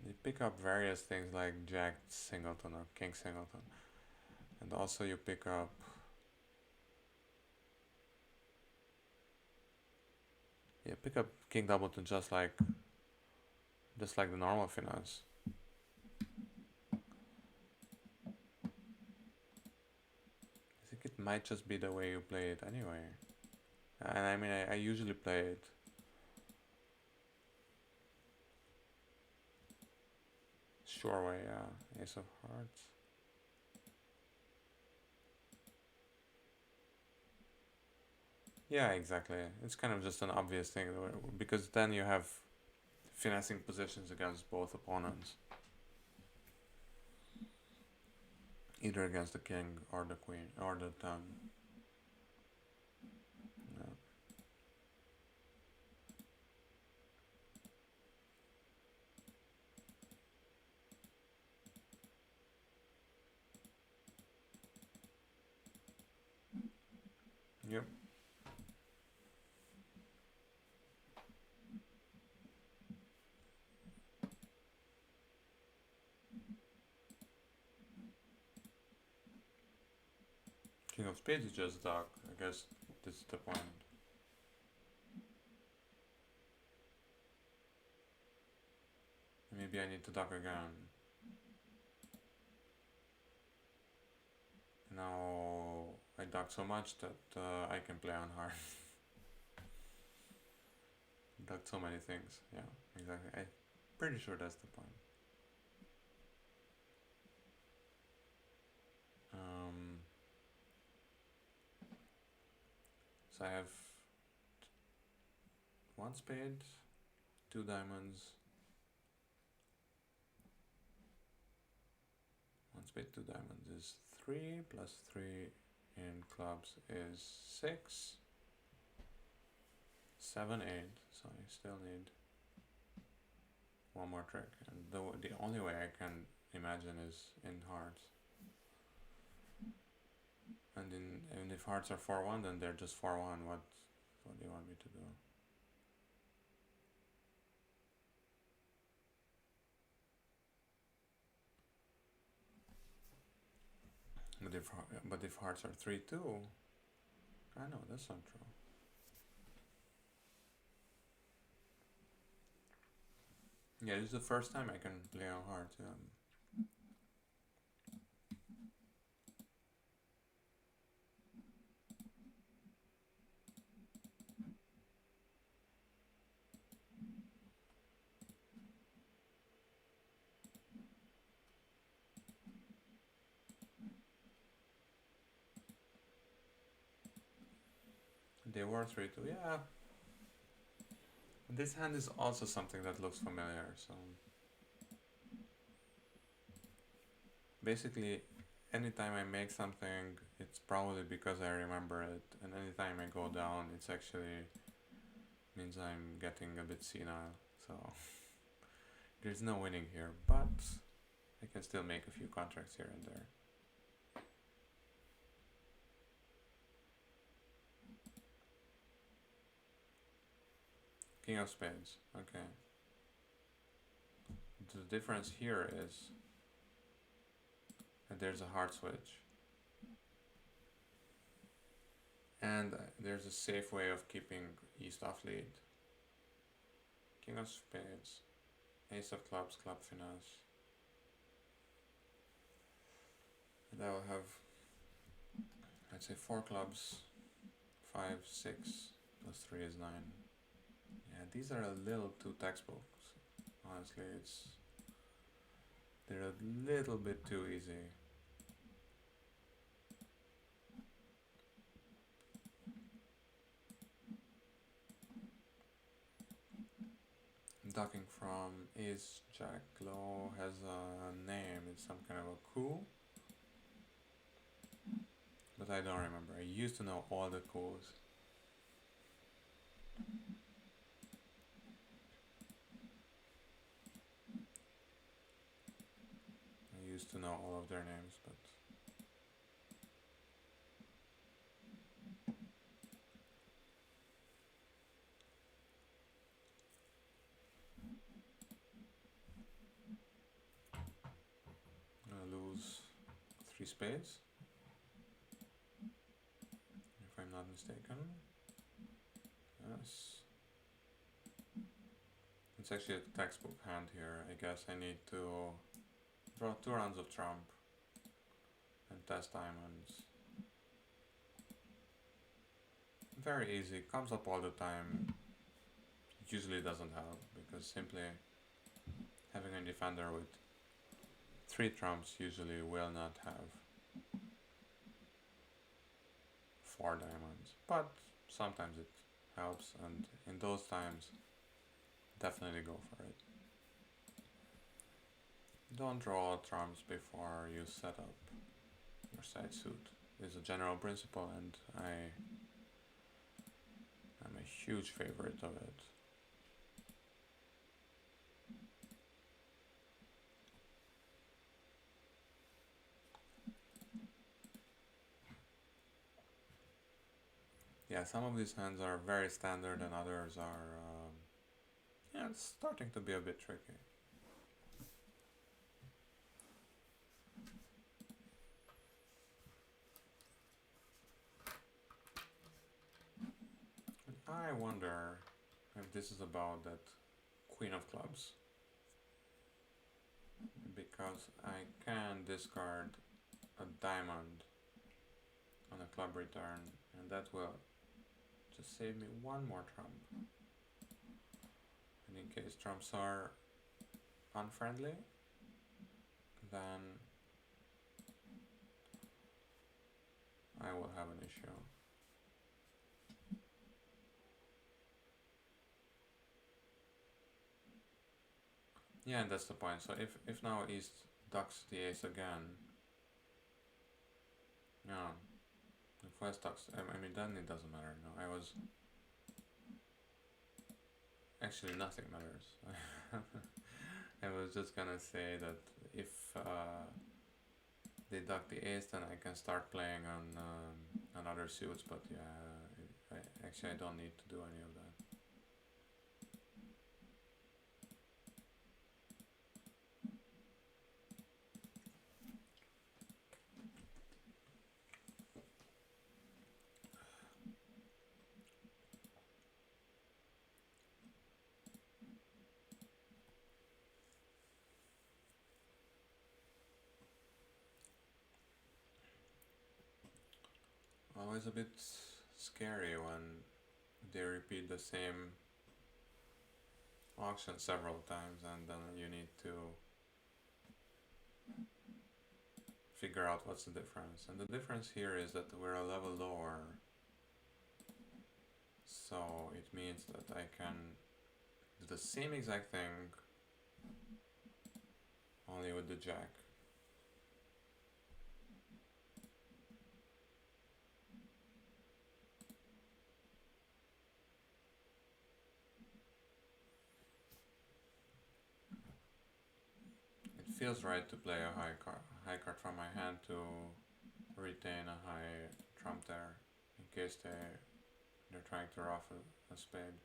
you pick up various things like Jack Singleton or King Singleton, and also you pick up King Doubleton just like the normal finesse. I think it might just be the way you play it anyway. And I mean, I usually play it. Sure way, yeah. Ace of Hearts. Yeah, exactly. It's kind of just an obvious thing because then you have finessing positions against both opponents, either against the king or the queen or the ten. Yeah. Yep. King of Spades is just duck. I guess this is the point. Maybe I need to duck again. Now I duck so much that I can play on hard. Duck so many things. Yeah, exactly. I'm pretty sure that's the point. Um, so I have one spade, two diamonds, one spade, two diamonds is 3, plus 3 in clubs is 6, 7, 8, so I still need one more trick, and the only way I can imagine is in hearts. And if hearts are 4-1, then they're just 4-1. What do you want me to do? But if hearts are 3-2, I know that's not true. Yeah, this is the first time I can play on hearts. Yeah. They were 3-2. Yeah. This hand is also something that looks familiar. So basically, anytime I make something, it's probably because I remember it, and anytime I go down, it's actually means I'm getting a bit senile. So there's no winning here, but I can still make a few contracts here and there. King of Spades. Okay. The difference here is that there's a hard switch. And there's a safe way of keeping East off lead. King of Spades, Ace of Clubs, Club Finesse. And I will have, let's say 4 clubs, 5, 6, plus 3 is 9. Yeah, these are a little too textbooks. Honestly, they're a little bit too easy. Ducking from Ace Jack Low has a name, it's some kind of a coup. But I don't remember. I used to know all the coups. used to know all of their names, but I'm gonna lose 3 spades, if I'm not mistaken. Yes. It's actually a textbook hand here. I guess I need to draw 2 rounds of trump and test diamonds. Very easy, comes up all the time. Usually doesn't help because simply having a defender with 3 trumps usually will not have 4 diamonds, but sometimes it helps, and in those times definitely go for it. Don't draw trumps before you set up your side suit. It's a general principle, and I'm a huge favorite of it. Yeah, some of these hands are very standard and others are, yeah, it's starting to be a bit tricky. I wonder if this is about that Queen of Clubs, because I can discard a diamond on a club return, and that will just save me 1 more trump. And in case trumps are unfriendly, then I will have an issue. Yeah, and that's the point. So if now East ducks the ace again, yeah, if West ducks, I mean then it doesn't matter. No, actually nothing matters. I was just gonna say that if they duck the ace, then I can start playing on other suits. But yeah, actually I don't need to do any of that. Always a bit scary when they repeat the same auction several times, and then you need to figure out what's the difference. And the difference here is that we're a level lower, so it means that I can do the same exact thing, only with the jack. It feels right to play a high card from my hand to retain a high trump there, in case they're trying to ruff a spade.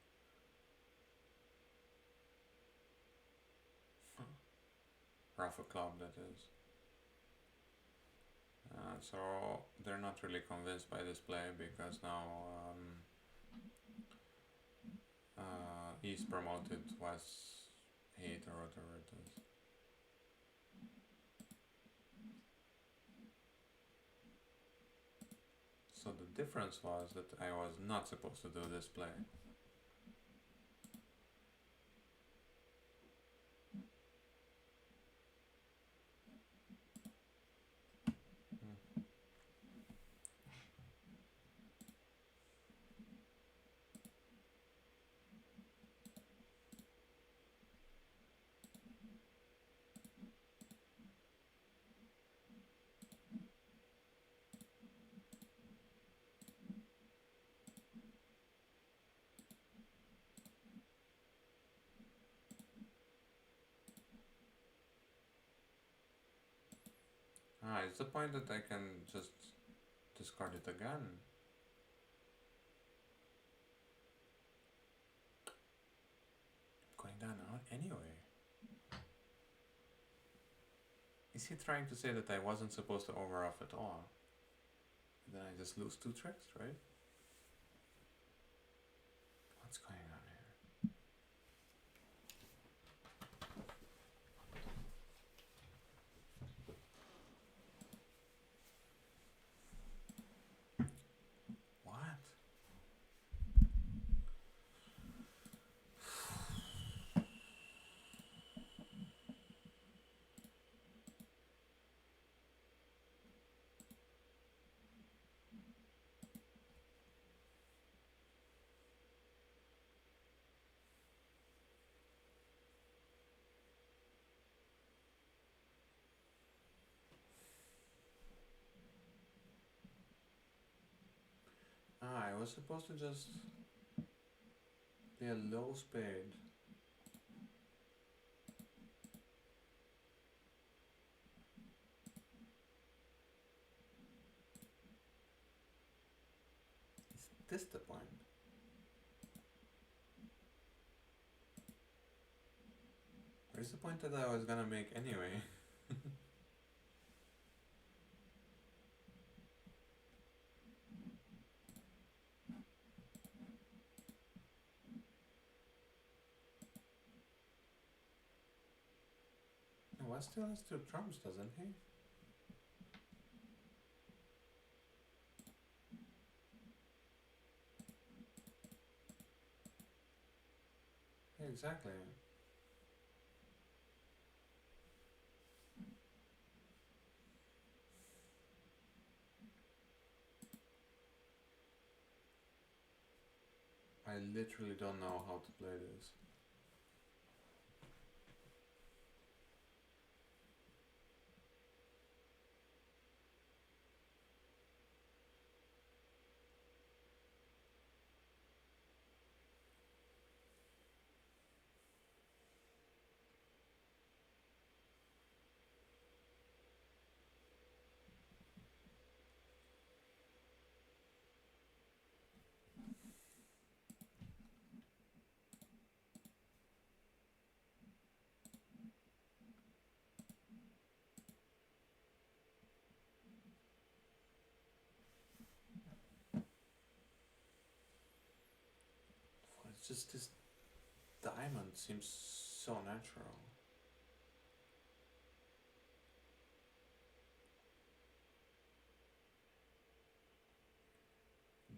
Ruff a club, that is. So they're not really convinced by this play, because now East promoted West 8 or whatever it is. So the difference was that I was not supposed to do this play. is the point that I can just discard it again? Going down anyway. Is he trying to say that I wasn't supposed to overoff at all? Then I just lose 2 tricks, right? What's going on here? What? I was supposed to just play a low spade. Is this the point? Where's the point that I was gonna make anyway? West still has 2 trumps, doesn't he? Exactly. I literally don't know how to play this. It's just this diamond seems so natural.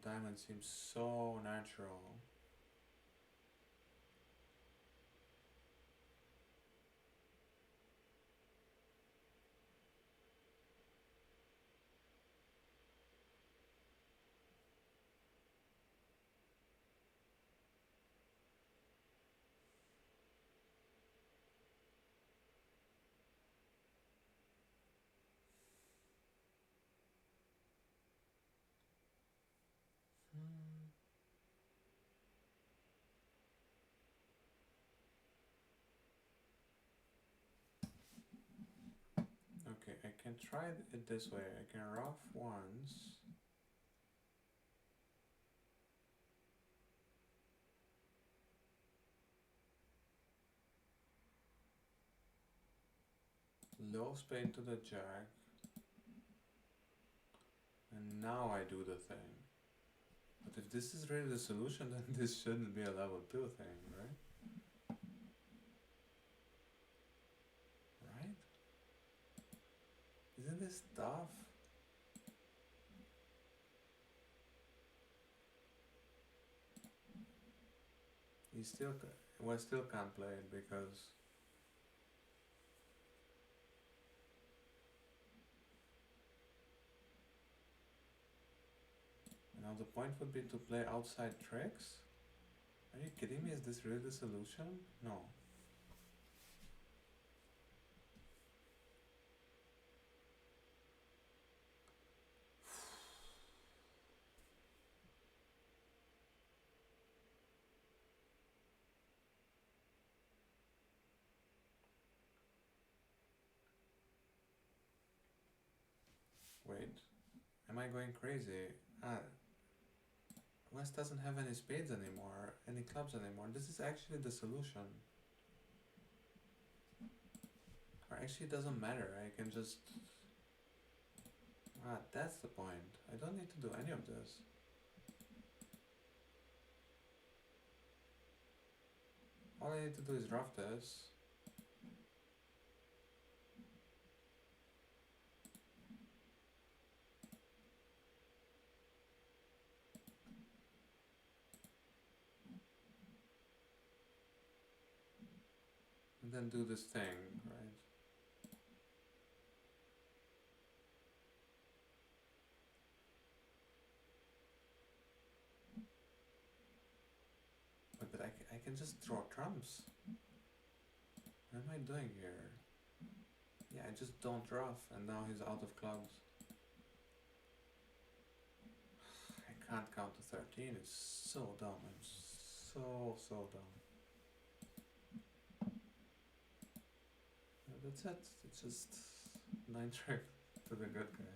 Diamond seems so natural. Okay, I can try it this way. I can rough once. Low spade to the jack. And now I do the thing. But if this is really the solution, then this shouldn't be a level 2 thing, right? Right? Isn't this tough? He still, well, still can't play it because now the point would be to play outside tricks? Are you kidding me? Is this really the solution? No. Wait, am I going crazy? West doesn't have any spades anymore, any clubs anymore. This is actually the solution. Or actually it doesn't matter, I can just... that's the point. I don't need to do any of this. All I need to do is rough this. And then do this thing, right? But I can just draw trumps. What am I doing here? Yeah, I just don't rough, and now he's out of clubs. I can't count to 13, it's so dumb. I'm so dumb. Yeah, that's it. It's just 9 trick to the good guys.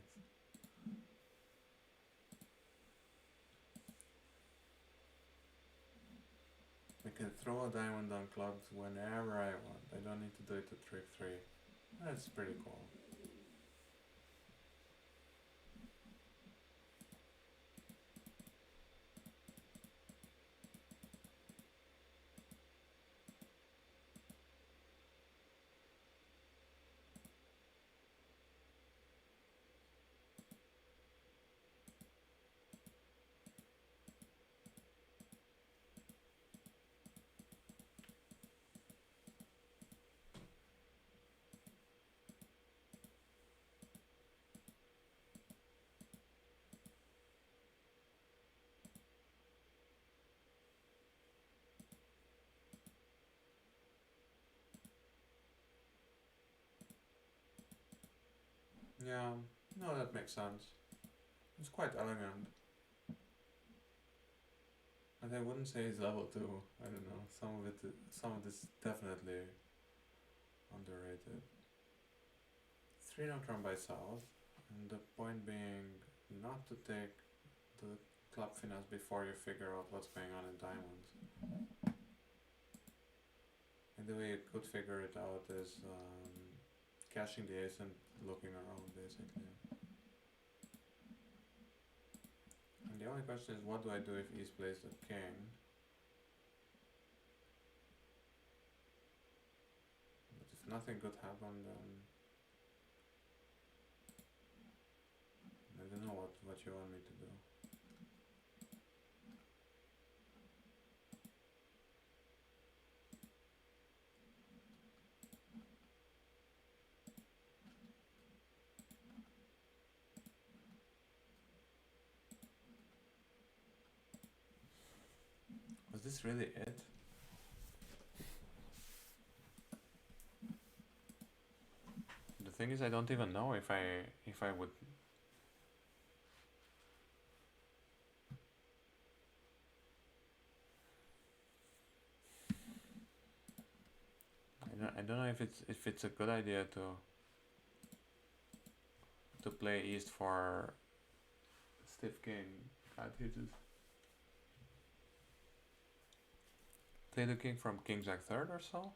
I can throw a diamond on clubs whenever I want. I don't need to do it to trick 3. That's pretty cool. Yeah, no, that makes sense. It's quite elegant. And I wouldn't say it's level 2. I don't know. Some of this definitely underrated. 3 no turn by south, and the point being not to take the club finesse before you figure out what's going on in diamonds. And the way you could figure it out is cashing the ace and looking around, basically. And the only question is, what do I do if East plays the king? But if nothing could happen, then I don't know what you want me to do. Was this really it? The thing is, I don't even know if I would. I don't know if it's a good idea to play east for stiff king. God, he just play the king from king jack third or so.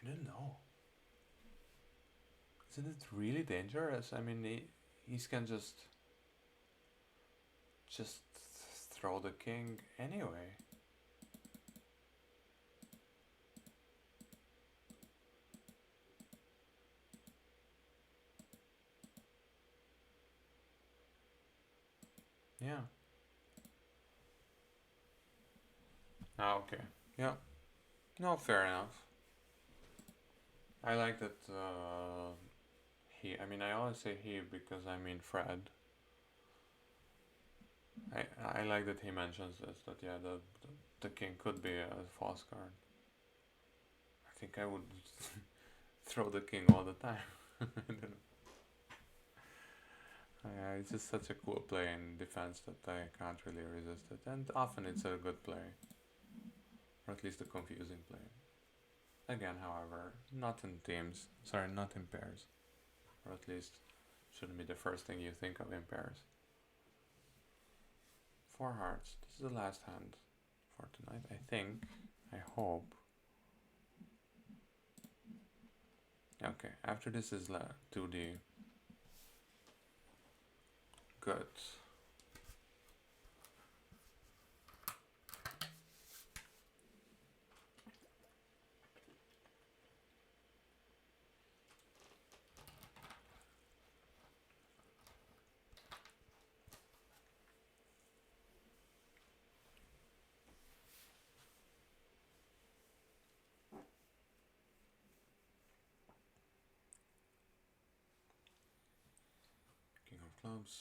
I don't know. Isn't it really dangerous? I mean, he can just throw the king anyway. Yeah. Ah, okay. Yeah. No, fair enough. I like that he. I mean, I always say he because I mean Fred. I like that he mentions this. That yeah, the king could be a false card. think I would throw the king all the time. I don't know. It's just such a cool play in defense that I can't really resist it, and often it's a good play, or at least a confusing play. Again, however, not in teams, sorry, not in pairs, or at least shouldn't be the first thing you think of in pairs. 4 hearts, this is the last hand for tonight, I think, I hope. Okay, after this is 2D. Good. King of clubs.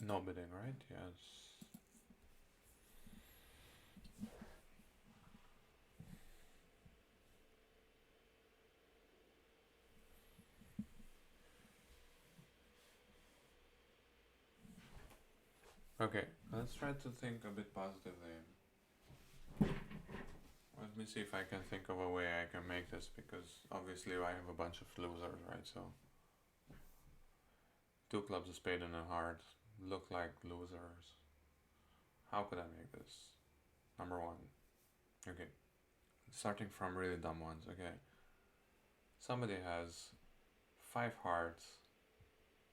No bidding, right? Yes. Okay, let's try to think a bit positively. Let me see if I can think of a way I can make this, because obviously I have a bunch of losers, right? So 2 clubs, a spade and a heart look like losers. How could I make this? Number 1. Okay, starting from really dumb ones. Okay, somebody has 5 hearts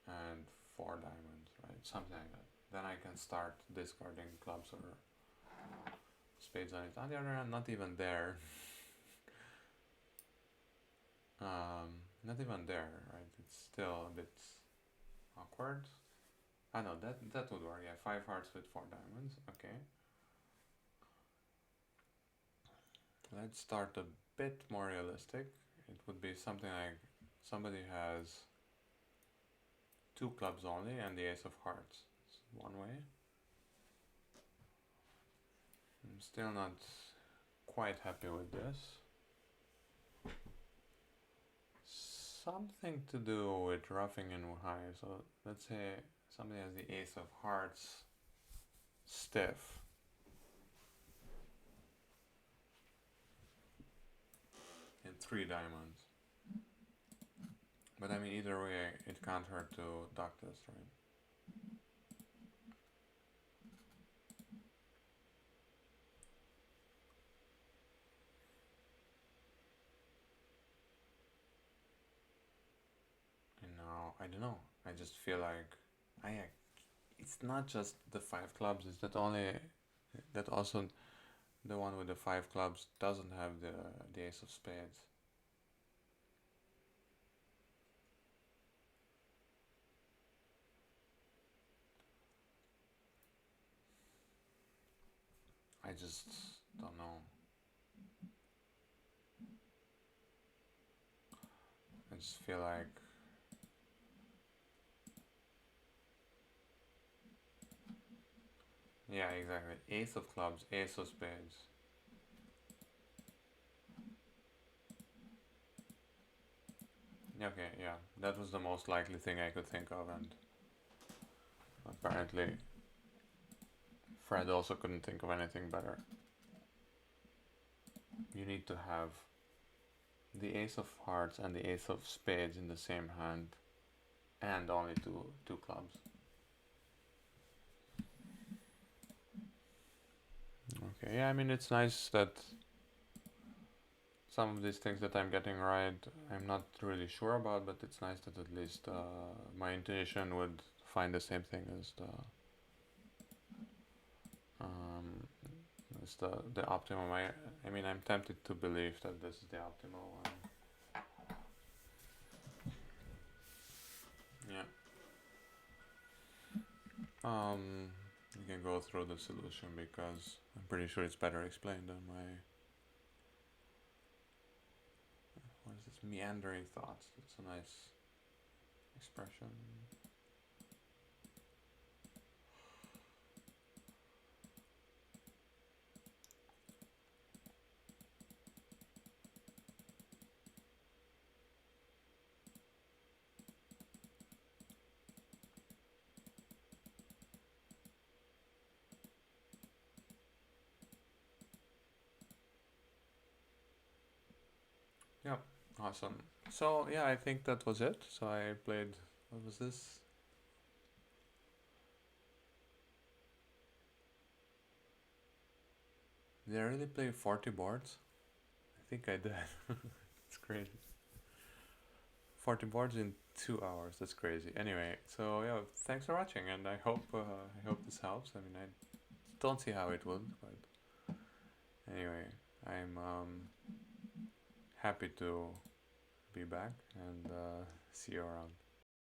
and 4 diamonds, right? Something like that. Then I can start discarding clubs or spades on it. On the other hand, not even there. Not even there, right? It's still a bit awkward. I know that would work. Yeah, 5 hearts with 4 diamonds. Okay. Let's start a bit more realistic. It would be something like somebody has 2 clubs only and the ace of hearts. It's one way. I'm still not quite happy with this. Something to do with roughing in high. So let's say somebody has the ace of hearts stiff. And 3 diamonds. But I mean, either way, it can't hurt to duck this, right? And now, I don't know. I just feel like it's not just the 5 clubs. It's that also the one with the 5 clubs doesn't have the ace of spades. I just don't know. I just feel like yeah, exactly. Ace of clubs, ace of spades. Okay, yeah, that was the most likely thing I could think of, and apparently Fred also couldn't think of anything better. You need to have the ace of hearts and the ace of spades in the same hand, and only two clubs. Okay, yeah, I mean, it's nice that some of these things that I'm getting right, I'm not really sure about, but it's nice that at least my intuition would find the same thing as the optimum. I mean, I'm tempted to believe that this is the optimal one. You can go through the solution because I'm pretty sure it's better explained than my, what is this, meandering thoughts. That's a nice expression. Yeah, awesome. So yeah, I think that was it. So I played, what was this? Did I really play 40 boards? I think I did. It's crazy. 40 boards in 2 hours. That's crazy. Anyway, so yeah, thanks for watching, and I hope this helps. I mean, I don't see how it would, but anyway, I'm happy to be back and see you around.